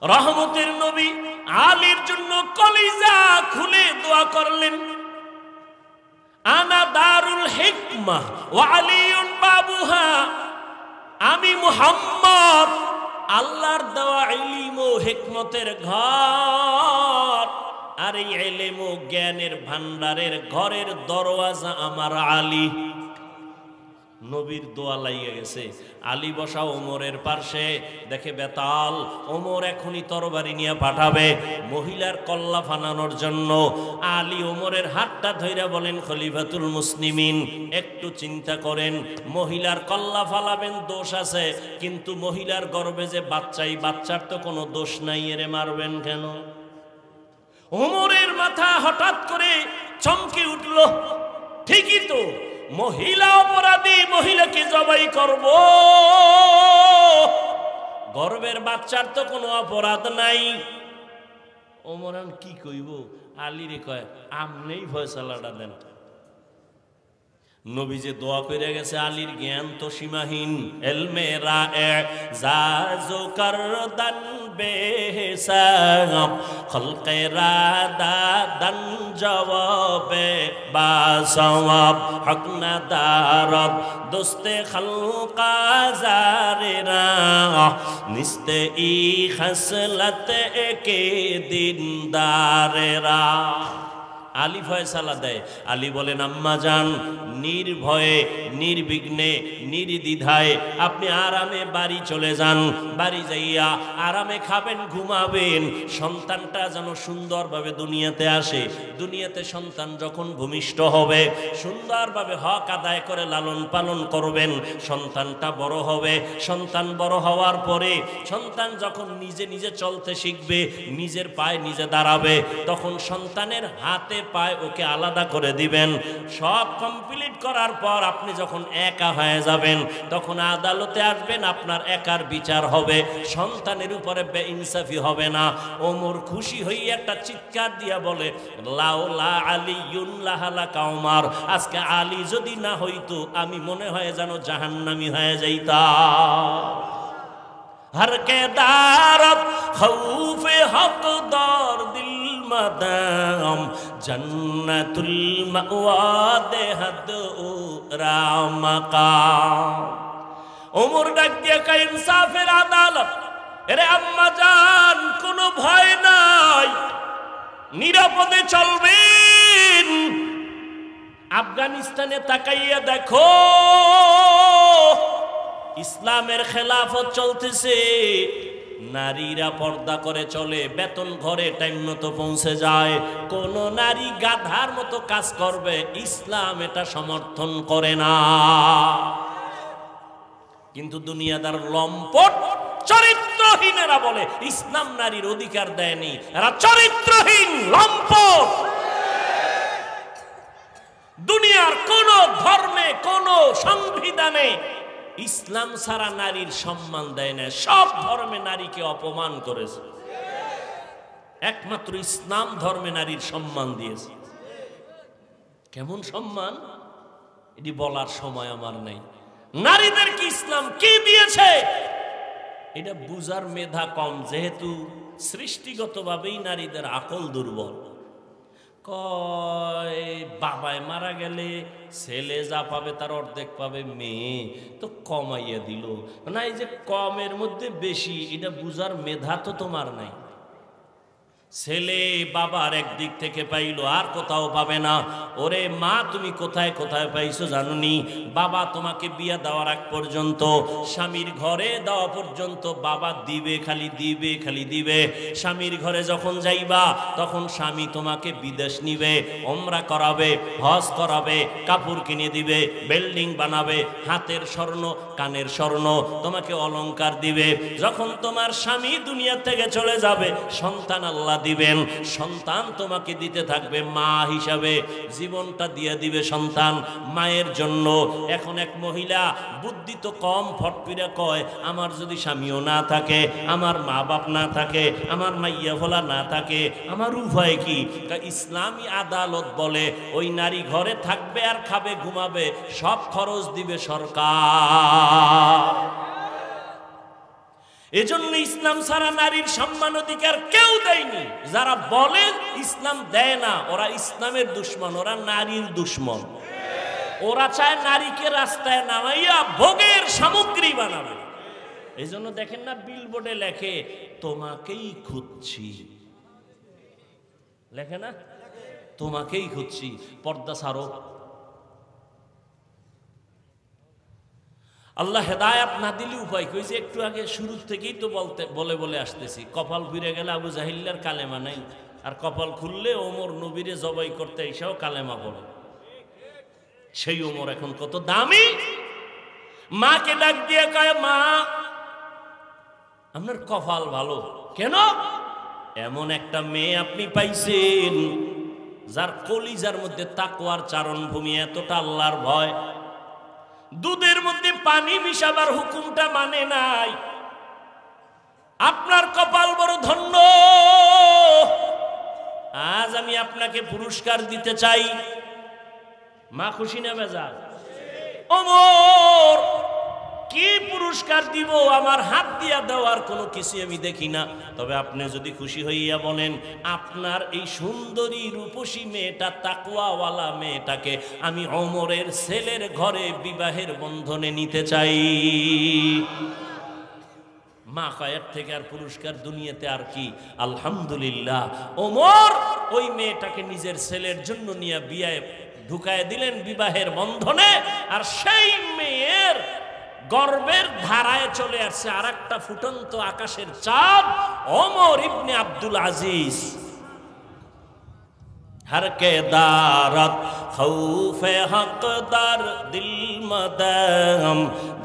S1: রহমতের নবী আলীর জন্য কলিজা খুলে দোয়া করলেন, আনা দারুল হিকমাহ ওয়া আলীউন বাবুহা। আমি মুহাম্মদ আল্লাহর দেওয়া ইলম ও হিকমতের ঘর, আর এই ইলম ও জ্ঞানের ভান্ডারের ঘরের দরওয়াজা আমার আলী। নবীর দোয়া লাগিয়ে গেছে। আলী বসা ওমরের পাশে, দেখে বেতাল। ওমর এখনই তরবারি নিয়ে পাঠাবে মহিলার কল্লা ফানানোর জন্য। আলী ওমরের হাতটা ধইরা বলেন, খলিফাতুল মুসলিমিন, একটু চিন্তা করেন, মহিলার কল্লা ফালাবেন, দোষ আছে, কিন্তু মহিলার গর্ভে যে বাচ্চাই, বাচ্চার তো কোনো দোষ নাই, এরে মারবেন কেন? ওমরের মাথা হঠাৎ করে চমকে উঠল। ঠিকই তো, মহিলা অপরাধী, মহিলাকে জবাই করব, গর্ভের বাচ্চার তো কোনো অপরাধ নাই। ওমর কি কইব? আলীরে কয়, আমনেই ফয়সালাটা দেন। নবী যে দোয়া করে গেছে, আলীর জ্ঞান তো সীমাহীন। এলমে রায়ে জাজো করদান বেহিসাব, খলকে রাদাদান জওয়াবে বাসওয়াব, হক না দারব দোস্তে খলকা জারেরা, নিস্তে ই খসলত একে দিনদারেরা। আলী ফয়সালা দেয়। আলী বলেন, আম্মা জান, নির্ভয়ে নির্বিঘ্নে নির্দ্বিধায় আপনি আরামে বাড়ি চলে যান। বাড়ি যাইয়া আরামে খাবেন, ঘুমাবেন। সন্তানটা যেন সুন্দরভাবে দুনিয়াতে আসে। দুনিয়াতে সন্তান যখন ভূমিষ্ঠ হবে, সুন্দরভাবে হক আদায় করে লালন পালন করবেন। সন্তানটা বড় হবে। সন্তান বড় হওয়ার পরে সন্তান যখন নিজে নিজে চলতে শিখবে, নিজের পায়ে নিজে দাঁড়াবে, তখন সন্তানের হাতে পায় ওকে আলাদা করে দিবেন। সব কমপ্লিট করার পর আপনি যখন একা হয়ে যাবেন, তখন আদালতে আসবেন, আপনার একার বিচার হবে, সন্তানের উপরে বেইনসাফি হবে না। ওমর খুশি হয়ে একটা চিৎকার দিয়া বলে, লাউলা আলিয়ুন লাহালাকা ওমর, আজকে আলী যদি না হইতো আমি মনে হয় যেন জাহান্নামী হয়ে যাইতাম। हर के दारत खौफे हकदार दिल मदाम जन्नतुल मअवा देहद रामकाम। उमर डाक दिया का इंसाफेर आदालत। এরে আম্মা জান, কোনো ভয় নাই, নিরাপদে চলবেন। আফগানিস্তানে তাকাইয়া দেখো, ইসলামের খেলাফত চলতেছে। নারীরা পর্দা করে চলে, বেতন ঘরে টাইম মতো পৌঁছে যায়। কোন নারী গাধার মতো কাজ করবে, ইসলাম এটা সমর্থন করে না। কিন্তু দুনিয়াদার লম্পট চরিত্রহীনেরা বলে ইসলাম নারীর অধিকার দেয়নি। এরা চরিত্রহীন, লম্পট। দুনিয়ার কোন ধর্মে, কোন সংবিধানে ইসলাম ছাড়া নারীর সম্মান দেয় না, সব ধর্মে নারীকে অপমান করেছে, একমাত্র ইসলাম ধর্মে নারীর সম্মান দিয়েছে। কেমন সম্মান এটি বলার সময় আমার নাই। নারীদেরকে ইসলাম কি দিয়েছে এটা বুঝার মেধা কম, যেহেতু সৃষ্টিগতভাবেই নারীদের আকল দুর্বল। কয় বাবায় মারা গেলে ছেলে যা পাবে তার অর্ধেক পাবে মেয়ে, তো কমাইয়া দিল না, এই যে কমের মধ্যে বেশি এটা বুঝার মেধা তো তোমার নাই। ছেলে বাবার একদিক থেকে পাইলো আর কোথাও পাবে না। ওরে মা তুমি কোথায় কোথায় পাইছো জানুনি? বাবা তোমাকে বিয়ে দেওয়ার আগ পর্যন্ত, স্বামীর ঘরে দেওয়া পর্যন্ত বাবা দিবে, খালি দিবে, খালি দিবে। স্বামীর ঘরে যখন যাইবা তখন স্বামী তোমাকে বিদেশ নিবে, ওমরা করাবে, হজ করাবে, কাপড় কিনে দিবে, বিল্ডিং বানাবে, হাতের স্বর্ণ কানের স্বর্ণ তোমাকে অলংকার দিবে। যখন তোমার স্বামী দুনিয়া থেকে চলে যাবে সন্তান আল্লাহ দিবেন, সন্তান তোমাকে দিতে থাকবে মা হিসাবে, জীবনটা দিয়ে দিবে সন্তান মায়ের জন্য। এখন এক মহিলা বুদ্ধি তো কম, ফটপিরা কয় আমার যদি স্বামীও না থাকে, আমার মা বাপ না থাকে, আমার মাইয়া ফলা না থাকে, আমার উভয় কি? ইসলামী আদালত বলে ওই নারী ঘরে থাকবে আর খাবে ঘুমাবে, সব খরচ দিবে সরকার। এজন্য ইসলাম ছাড়া নারীর সম্মান অধিকার কেউ দেয়নি। যারা বলে ইসলাম দেয় না ওরা ইসলামের দুশ্মন, ওরা নারীর দুশ্মন। ওরা চায় নারীকে রাস্তায় নামাইয়া ভোগের সামগ্রী বানাবে। এই জন্য দেখেন না বিলবোর্ডে লেখে তোমাকেই খুঁজছি, লেখে না তোমাকেই খুঁজছি, পর্দা ছাড়ো। আল্লাহ হেদায়াত না দিলে উপায় কি? যে একটু আগে শুরু থেকেই তো বলে আসতেছি, কপাল ফিরে গেলে আবু জাহিল্লার কালেমা নাই, আর কপাল খুললে ওমর নবীরে জবাই করতে এসেও কালেমা পড়ে। সেই ওমর এখন কত দামি। মাকে ডাক দিয়ে কয় মা আপনার কপাল ভালো। কেন? এমন একটা মেয়ে আপনি পাইছেন যার কলিজার মধ্যে তাকওয়ার চারণভূমি, এতটা আল্লাহর ভয়, দুধের মধ্যে পানি মিশাবার হুকুমটা মানে নাই। আপনার কপাল বড় ধন্য। আজ আমি আপনাকে পুরস্কার দিতে চাই। মা খুশি না বেজার? ওমর কি পুরস্কার দিব? আমার হাত দিয়া দেওয়ার কোনো কিছু আমি দেখি না। তবে আপনি যদি খুশি হইয়া বলেন আপনার এই সুন্দরী রূপসী মেয়েটা, তাকওয়াওয়ালা মেয়েটাকে আমি ওমরের ছেলের ঘরে বিবাহের বন্ধনে নিতে চাই। মা কয়ের থেকে আর পুরস্কার দুনিয়াতে আর কি? আলহামদুলিল্লাহ। ওমর ওই মেয়েটাকে নিজের ছেলের জন্য নিয়ে বিয়ে ঢুকায় দিলেন বিবাহের বন্ধনে। আর সেই মেয়ের গর্বের ধারায় চলে আসছে আর একটা ফুটন্ত আকাশের চাঁদ, ওমর ইবনে আব্দুল আজিজ। हर के दारत खौफे हकदार दिल मदम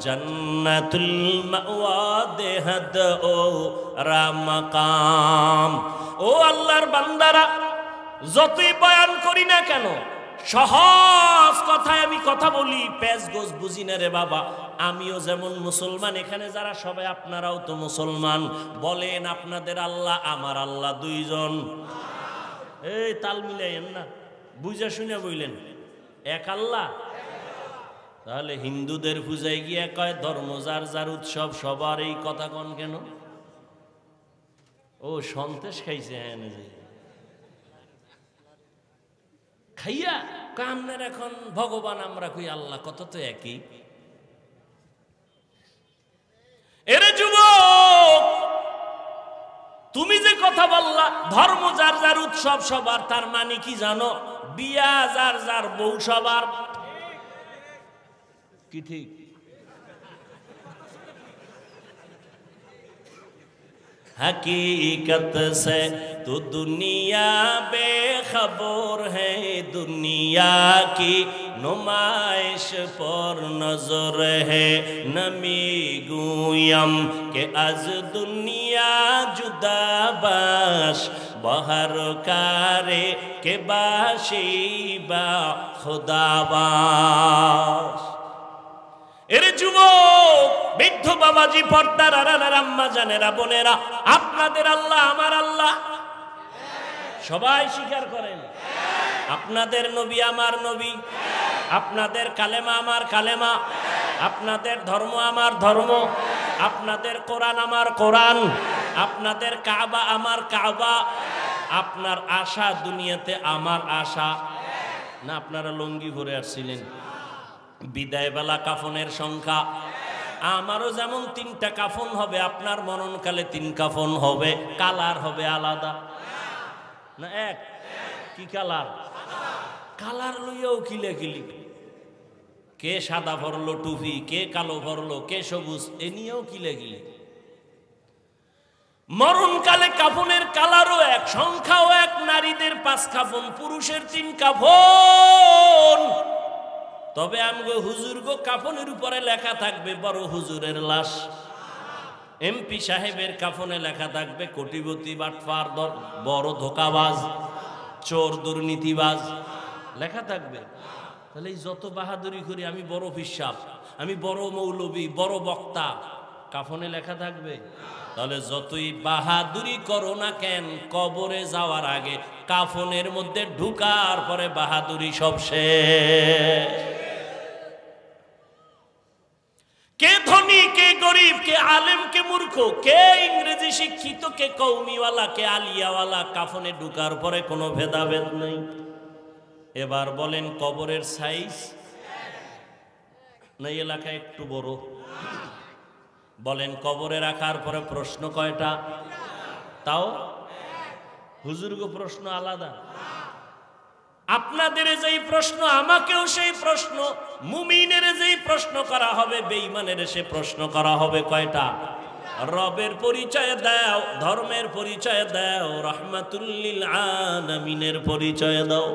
S1: जन्नतुल मअवा देहद ओ रामकाम। ও আল্লাহর বান্দারা, যতই বয়ান করি না কেন, সহজ কথায় আমি কথা বলি, পেঁচ গোছ বুঝি না রে বাবা। আমিও যেমন মুসলমান, এখানে যারা সবাই আপনারাও তো মুসলমান। বলেন আপনাদের আল্লাহ আমার আল্লাহ দুইজন? এই তাল মিলাইয়েন না, বুঝা শুনে বললেন এক আল্লাহ। তাহলে হিন্দুদের পূজায় গিয়ে কয় ধর্ম যার যার উৎসব, সবার এই কথা কন কেন? ও সন্তেষ খাইছে হ্যাঁ যে খাইয়া কামনের এখন ভগবান আমরা কই আল্লাহ, কত তো একই। এরে যুবক, তুমি যে কথা বললা ধর্ম যার যার উৎসব সবার, তার মানে কি জানো? বিয়া যার যার বউ সবার। কি ঠিক? हकीकत से तो दुनिया बेखबर है, दुनिया की नुमाइश पर नजर है। नमी गुयम के आज दुनिया जुदा बाश, बहर कारे के बाशी बा खुदा बाश। এরে যুবক, বৃদ্ধ বাবাজি, পর্দার আড়ালের আম্মা জানেরা, বোনেরা, আপনাদের আল্লাহ আমার আল্লাহ সবাই স্বীকার করেন। আপনাদের নবী আমার নবী, আপনাদের কালেমা আমার কালেমা, আপনাদের ধর্ম আমার ধর্ম, আপনাদের কোরআন আমার কোরআন, আপনাদের কাবা আমার কাবা, আপনার আশা দুনিয়াতে আমার আশা না। আপনারা লুঙ্গি পরে আসছিলেন, বিদায় বেলা কাফনের সংখ্যা আমারও যেমন 3টা কাফন হবে, আপনার মরণকালে 3 কাফন হবে। কালার হবে আলাদা না এক? কি কালার? কালার লইয়াও কিলাকিলি, কে সাদা ভরলো টুপি, কে কালো ভরলো, কে সবুজ, এ নিয়েও কিলাকিলি। মরণকালে কাফনের কালারও এক, সংখ্যাও এক। নারীদের 5 কাফন, পুরুষের 3 কাফন। তবে আমগো হুজুর গো কাফনের উপরে লেখা থাকবে বড় হুজুরের লাশ, এমপি সাহেবের কাফনে লেখা থাকবে কোটিপতি, বাটপার, বড় ধোকাবাজ, চোর, দুর্নীতিবাজ লেখা থাকবে। তাহলে যত বাহাদুরি করি, আমি বড় পিশাব, আমি বড় মৌলবী, বড় বক্তা, কাফনে লেখা থাকবে? তাহলে যতই বাহাদুরি করো না কেন, কবরে যাওয়ার আগে কাফনের মধ্যে ঢুকার পরে বাহাদুরি সব শেষ। কে ধনী, কে গরিব, কে আলেম, কে মূর্খ, কে ইংরেজি শিক্ষিত, কে কৌমিওয়ালা, কে আলিয়াওয়ালা, কাফনে ঢুকার পরে কোনো ভেদাভেদ নেই। এবার বলেন, কবরের সাইজ না এলাকা একটু বড়? বলেন, কবরে রাখার পরে প্রশ্ন কয়টা? তাও হুজুরগো প্রশ্ন আলাদা। আপনাদের যেই প্রশ্ন, আমাকেও সেই প্রশ্ন। মুমিনের যেই প্রশ্ন করা হবে, বেঈমানের সে প্রশ্ন করা হবে। কয়টা? রবের পরিচয় দাও, ধর্মের পরিচয় দাও, রাহমাতুল লিল আলামিনের পরিচয় দাও।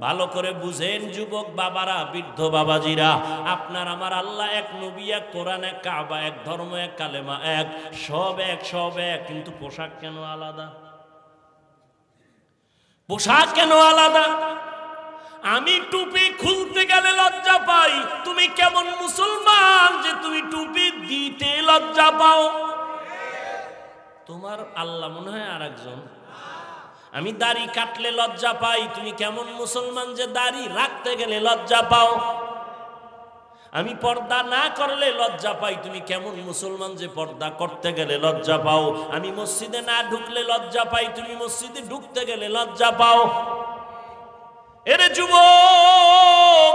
S1: ভালো করে বুঝেন যুবক বাবারা, বৃদ্ধ বাবাজিরা, আপনার আমার আল্লাহ এক, নবী এক, কোরআন এক, কাবা এক, ধর্ম এক, কালেমা এক, সব এক, সব এক। কিন্তু পোশাক কেন আলাদা? পোশাক কেন আলাদা? আমি টুপি খুলতে গেলে লজ্জা পাই, তুমি কেমন মুসলমান যে তুমি টুপি দিতে লজ্জা পাও? তোমার আল্লাহ মনে হয় আর একজন। আমি দাড়ি কাটলে লজ্জা পাই, তুমি কেমন মুসলমান যে দাড়ি রাখতে গেলে লজ্জা পাও? আমি পর্দা না করলে লজ্জা পাই, তুমি কেমন মুসলমান যে পর্দা করতে গেলে লজ্জা পাও? আমি মসজিদে না ঢুকলে লজ্জা পাই, তুমি মসজিদে ঢুকতে গেলে লজ্জা পাও। এরে যুবক,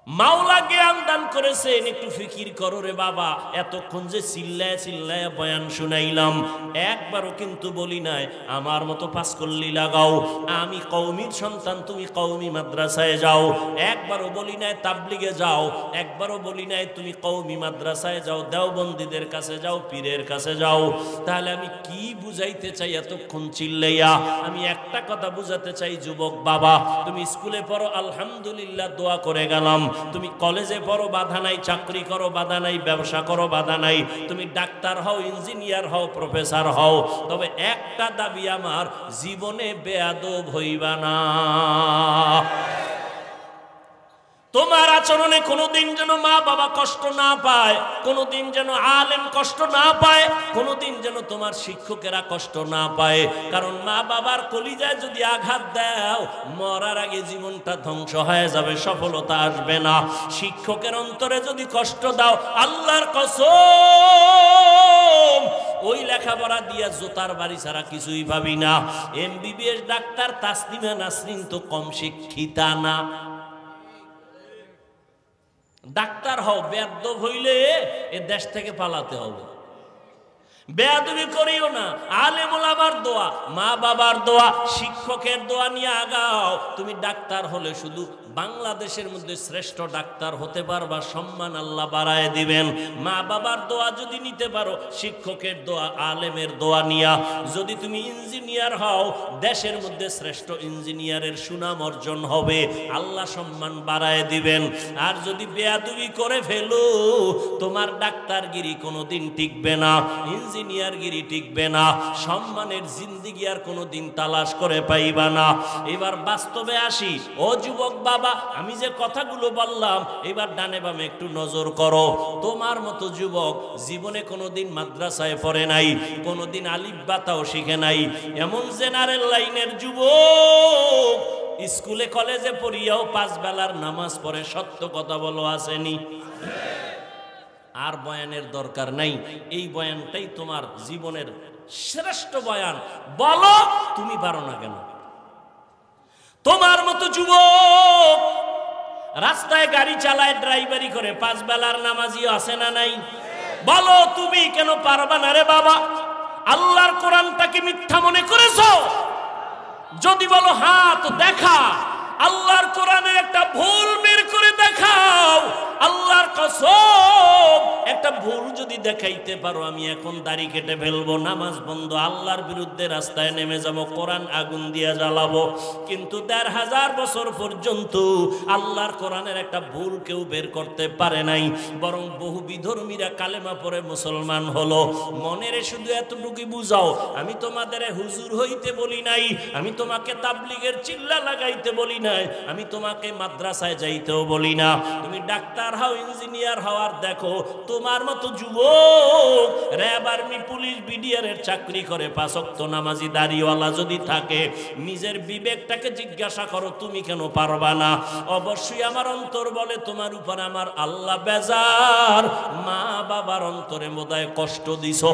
S1: মাওলা জ্ঞান দান করেছেন, একটু ফিকির করো রে বাবা। এতক্ষণ যে চিল্লায় চিল্লায় বয়ান শুনাইলাম, একবারও কিন্তু বলি নাই আমার মতো পাঁচকল্লি লাগাও, আমি কওমির সন্তান, তুমি কওমি মাদ্রাসায় যাও। একবারও বলি নাই তাবলিগে যাও, একবারও বলি নাই তুমি কওমি মাদ্রাসায় যাও, দেওবন্দীদের কাছে যাও, পীরের কাছে যাও। তাহলে আমি কি বুঝাইতে চাই এতক্ষণ চিল্লাইয়া? আমি একটা কথা বুঝাতে চাই, যুবক বাবা, তুমি স্কুলে পড়ো, আলহামদুলিল্লাহ, দোয়া করে গেলাম। তুমি কলেজে পড়ো, বাধা নাই, চাকরি করো, বাধা নাই, ব্যবসা করো, বাধা নাই, তুমি ডাক্তার হও, ইঞ্জিনিয়ার হও, প্রফেসর হও। তবে একটা দাবি আমার, জীবনে বেয়াদব হইবা না। তোমার আচরণে কোনোদিন যেন মা বাবা কষ্ট না পায়, কোনোদিন যেন আলেম কষ্ট না পায়, কোনোদিন যেন তোমার শিক্ষকেরা কষ্ট না পায়। কারণ মা বাবার কলিজায় যদি আঘাত দাও, মরার আগে জীবনটা ধ্বংস হয়ে যাবে, সফলতা আসবে না। শিক্ষকের অন্তরে যদি কষ্ট দাও, আল্লাহর কসম, ওই লেখাপড়া দিয়া জোতার বাড়ি ছাড়া কিছুই ভাবি না। MBBS ডাক্তার তাসলিমা নাসরিন তো কম শিক্ষিতা না। ডাক্তার হও, বেয়াদব হইলে এ দেশ থেকে পালাতে হবে। বেয়াদবি করিও না। আলেম ওলামার দোয়া, মা বাবার দোয়া, শিক্ষকের দোয়া নিয়ে আগাও। তুমি ডাক্তার হলে শুধু বাংলাদেশের মধ্যে শ্রেষ্ঠ ডাক্তার হতে পারবা, সম্মান আল্লাহ বাড়ায় দিবেন। মা বাবার দোয়া যদি নিতে পারো, শিক্ষকের দোয়া, আলেমের দোয়া নিয়া যদি তুমি ইঞ্জিনিয়ার হও, দেশের মধ্যে শ্রেষ্ঠ ইঞ্জিনিয়ারের সুনাম অর্জন হবে, আল্লাহ সম্মান বাড়ায় দিবেন। আর যদি বেয়াদবি করে ফেলো, তোমার ডাক্তারগিরি কোনোদিন টিকবে না, ইঞ্জিনিয়ার ইঞ্জিনিয়ারগিরি টিকবে না, সম্মানের জিন্দেগি আর কোনোদিন তালাশ করে পাইবা না। এবার বাস্তবে আসি। ও যুবক বাবা, আমি যে কথাগুলো বললাম এবার ডানে বামে একটু নজর করো। তোমার মতো যুবক জীবনে কোনোদিন মাদ্রাসায় পড়ে নাই, কোনোদিন আলিফ বাতাও শিখে নাই, এমন জেনারেল লাইনের যুবক স্কুলে কলেজে পড়িয়াও 5 বেলার নামাজ পড়ে, সত্য কথা বলো আসেনি? আর বয়ানের দরকার নাই, এই বয়ানটাই তোমার জীবনের শ্রেষ্ঠ বয়ান। বলো তুমি পারো না কেন? তোমার মতো যুবক রাস্তায় গাড়ি চালায়, ড্রাইভারি করে, 5 বেলার নামাজিও আছে না নাই? বলো তুমি কেন পারবা না রে বাবা? আল্লাহর কোরআনটাকে মিথ্যা মনে করেছো? যদি বলো হ্যাঁ তো দেখা, আল্লাহর কোরআনের একটা ভুল বের করে দেখাও। আল্লাহর কসম, একটা ভুল যদি দেখাইতে পারো আমি এখন দাড়ি কেটে ফেলবো, নামাজ বন্ধ, আল্লাহর বিরুদ্ধে রাস্তায় নেমে যাব, কোরআন আগুন দিয়ে জ্বালাবো। কিন্তু 1500 বছর পর্যন্ত আল্লাহর কোরআনের একটা ভুল কেউ বের করতে পারে নাই, বরং বহু বিধর্মীরা কালেমা পড়ে মুসলমান হলো। মনের শুধু এতটুকু বুঝাও, আমি তোমাদের হুজুর হইতে বলি নাই, আমি তোমাকে তাবলীগের চিল্লা লাগাইতে বলি নাই, আমি তোমাকে মাদ্রাসায় যাইতেও বলি না। তুমি ডাক্তার হও, ইঞ্জিনিয়ার হওয়ার দেখো। তোমার মতো যুবক র্যাব, আর্মি, পুলিশ, বিডিআর এর চাকরি করে, 5 ওয়াক্ত নামাজি দাড়িওয়ালা যদি থাকে, নিজের বিবেকটাকে জিজ্ঞাসা করো তুমি কেন পারবা না? অবশ্যই আমার অন্তর বলে তোমার উপর আমার আল্লাহ বেজার। মা বাবার অন্তরে বোধহয় কষ্ট দিছো।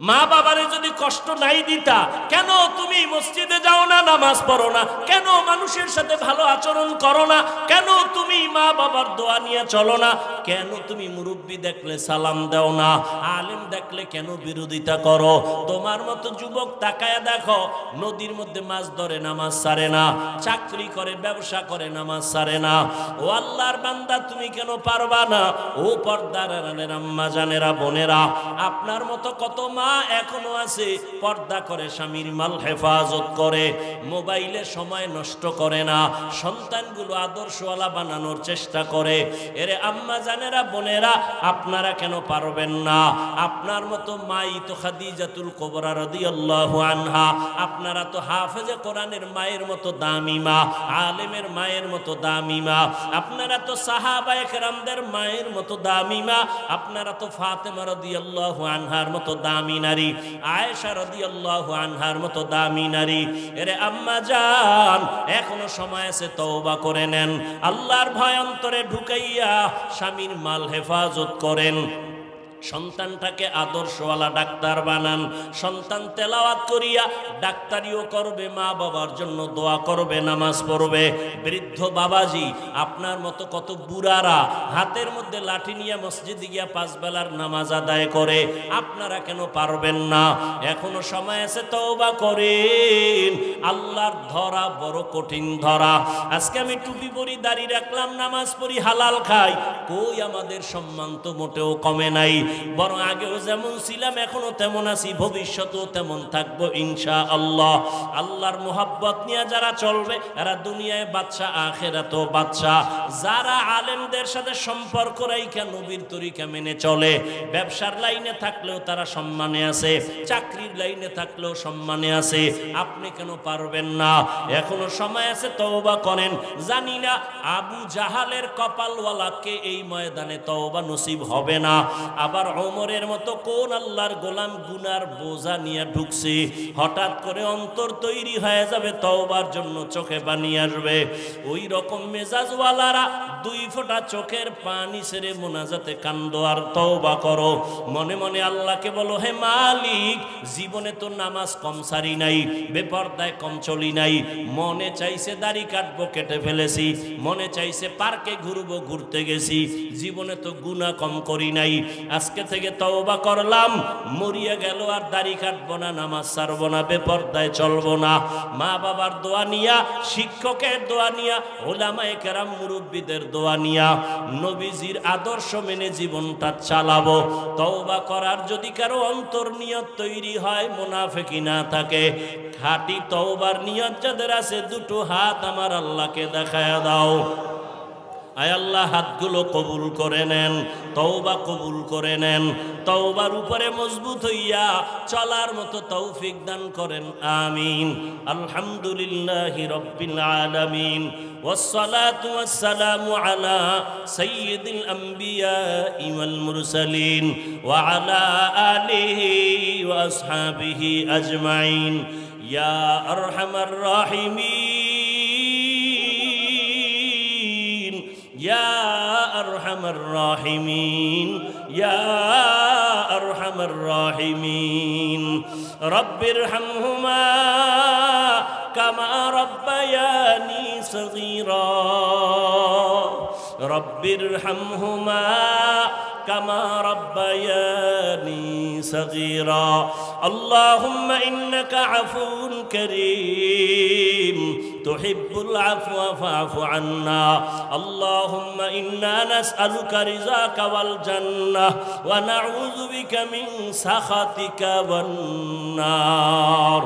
S1: মা বাবারে যদি কষ্ট নাই দিতা, কেন তুমি মসজিদে যাও না, নামাজ পড়ো না? কেন মানুষের সাথে ভালো আচরণ করো না? কেন তুমি মা বাবার দোয়া নিয়ে চলো না? কেন তুমি মুরব্বি দেখলে সালাম দাও না? আলেম দেখলে কেন বিরোধিতা করো? তোমার মতো যুবক তাকায়া দেখো, নদীর মধ্যে মাছ ধরে, নামাজ ছাড়ে না, চাকরি করে, ব্যবসা করে, নামাজ ছাড়ে না। ও আল্লাহর বান্দা, তুমি কেন পারবা না? ও পর্দার আম্মা জানেরা, বোনেরা, আপনার মতো কত মা এখনো আছে পর্দা করে, স্বামীর মাল হেফাজত করে, মোবাইলে সময় নষ্ট করে না, সন্তানগুলো আদর্শওয়ালা বানানোর চেষ্টা করে। এরে আম্মা জানেরা, বোনেরা, আপনারা কেন পারবেন না? আপনার মতো মাই তো খাদিজাতুল কুবরা রাদিয়াল্লাহু আনহা, আপনারা তো হাফেজে কোরআনের মায়ের মতো দামি মা, আলেমের মায়ের মতো দামি মা, আপনারা তো সাহাবায়ে কেরামদের মায়ের মতো দামি মা, আপনারা তো ফাতেমা রাদিয়াল্লাহু আনহার মতো দামি নারী, আয়েশা রাদিয়াল্লাহু আনহার মতো দামি নারী। এরে আম্মা জান, এখনো সময় আছে, তওবা করে নেন, আল্লাহর ভয় অন্তরে ঢুকাইয়া স্বামীর মাল হেফাজত করেন, সন্তানটাকে আদর্শওয়ালা ডাক্তার বানান। সন্তান তেলাওয়াত করিয়া ডাক্তারিও করবে, মা বাবার জন্য দোয়া করবে, নামাজ পড়বে। বৃদ্ধ বাবাজি, আপনার মতো কত বুড়ারা হাতের মধ্যে লাঠি নিয়ে মসজিদে গিয়া 5 বেলার নামাজ আদায় করে, আপনারা কেন পারবেন না? এখনো সময় আছে, তওবা করেন। আল্লাহর ধরা বড় কঠিন ধরা। আজকে আমি টুপি পরি, দাড়ি রাখলাম, নামাজ পড়ি, হালাল খাই, কই আমাদের সম্মান তো মোটেও কমে নাই, বরং আগেও যেমন ছিলাম এখনো তেমন আছি, ভবিষ্যতেও তেমন থাকবো ইনশাআল্লাহ। আল্লাহর মোহাব্বত নিয়ে যারা চলবে এরা দুনিয়ায় বাদশা, আখিরাতেও বাদশা। যারা আলেমদের সাথে সম্পর্ক রাইখা নবীর তরিকা মেনে চলে, ব্যবসার লাইনে থাকলেও তারা সম্মানে আছে, চাকরির লাইনে থাকলেও সম্মানে আছে। আপনি কেন পারবেন না? এখনো সময় আছে, তওবা করেন। জানি না আবু জাহালের কপালওয়ালাকে এই ময়দানে তওবা নসিব হবে না, আবার ওমরের মতো কোন আল্লাহর গোলাম গুনার বোঝা নিয়ে ঢুকছে, হঠাৎ করে অন্তর তৈরি হয়ে যাবে তওবার জন্য, চোখে পানি আসবে। ওই রকম মেজাজওয়ালারা 2 ফোঁটা চোখের পানি ছেড়ে মোনাজাতে কান্দো আর তওবা করো। মনে মনে আল্লাহকে বলো, হে মালিক, জীবনে তো নামাজ কম সারি নাই, বেপরদায় কম চলি নাই, মনে চাইছে দাড়ি কাটবো, কেটে ফেলেছি, মনে চাইছে পার্কে ঘুরবো, ঘুরতে গেছি, জীবনে তো গুনাহ কম করি নাই। আজকে থেকে তওবা করলাম, মরিয়া গেল আর দাড়ি কাটবো না, নামাজ ছাড়বো না, বেপরদায় চলবো না। মা বাবার দোয়া নিয়া, শিক্ষকের দোয়া নিয়া, ওলামায়ে কেরাম মুরব্বিদের দোয়া নিয়া, নবীজির আদর্শ মেনে জীবনটা চালাবো। তওবা করার যদি কারো অন্তর নিয়ত তৈরি হয়, মুনাফিকি না থাকে, খাঁটি তওবার নিয়ত যাদের আছে, 2 হাত আমার আল্লাহকে দেখায়া দাও। আয় আল্লাহ হাতগুলো কবুল করে নেন, তওবা কবুল করে নেন, তওবার উপরে মজবুত হইয়া চলার মতো তৌফিক দান করেন, আমিন। আলহামদুলিল্লাহি রাব্বিল আলামিন, ওয়াসসালাতু ওয়াসসালামু আলা সাইয়্যিদিল আমবিয়াই ওয়াল মুরসালিন ওয়া আলা আলিহি ওয়া আসহাবিহি আজমাইন। ইয়া আরহামার রাহিমিন, ইয়া আরহামার রাহিমিন, ইয়া আরহামার রাহিমিন। রব্বিরহামহুমা কামা রব্বায়ানি সগীরা, রব্বিরহামহুমা কামা রব্বায়ানি সগীরা। আল্লাহুম্মা ইন্নাকা আফুউন কারীম তুহিব্বুল আফওয়া ফা'ফু আন্না। আল্লাহুম্মা ইন্না নাসআলুকা রিযাকা ওয়াল জান্নাহ ওয়া নাউযু বিকা মিন সাখাতিকা ওয়ান নার।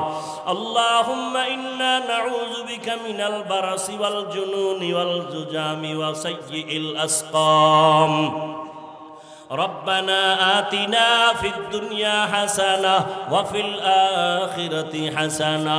S1: আল্লাহুম্মা ইন্না নাউযু বিকা মিনাল বারাসি ওয়াল জুনুনি ওয়াল জুজামি ওয়া সাইয়্যিল আসকাম। ربنا آتنا في الدنيا حسنة وفي الآخرة حسنة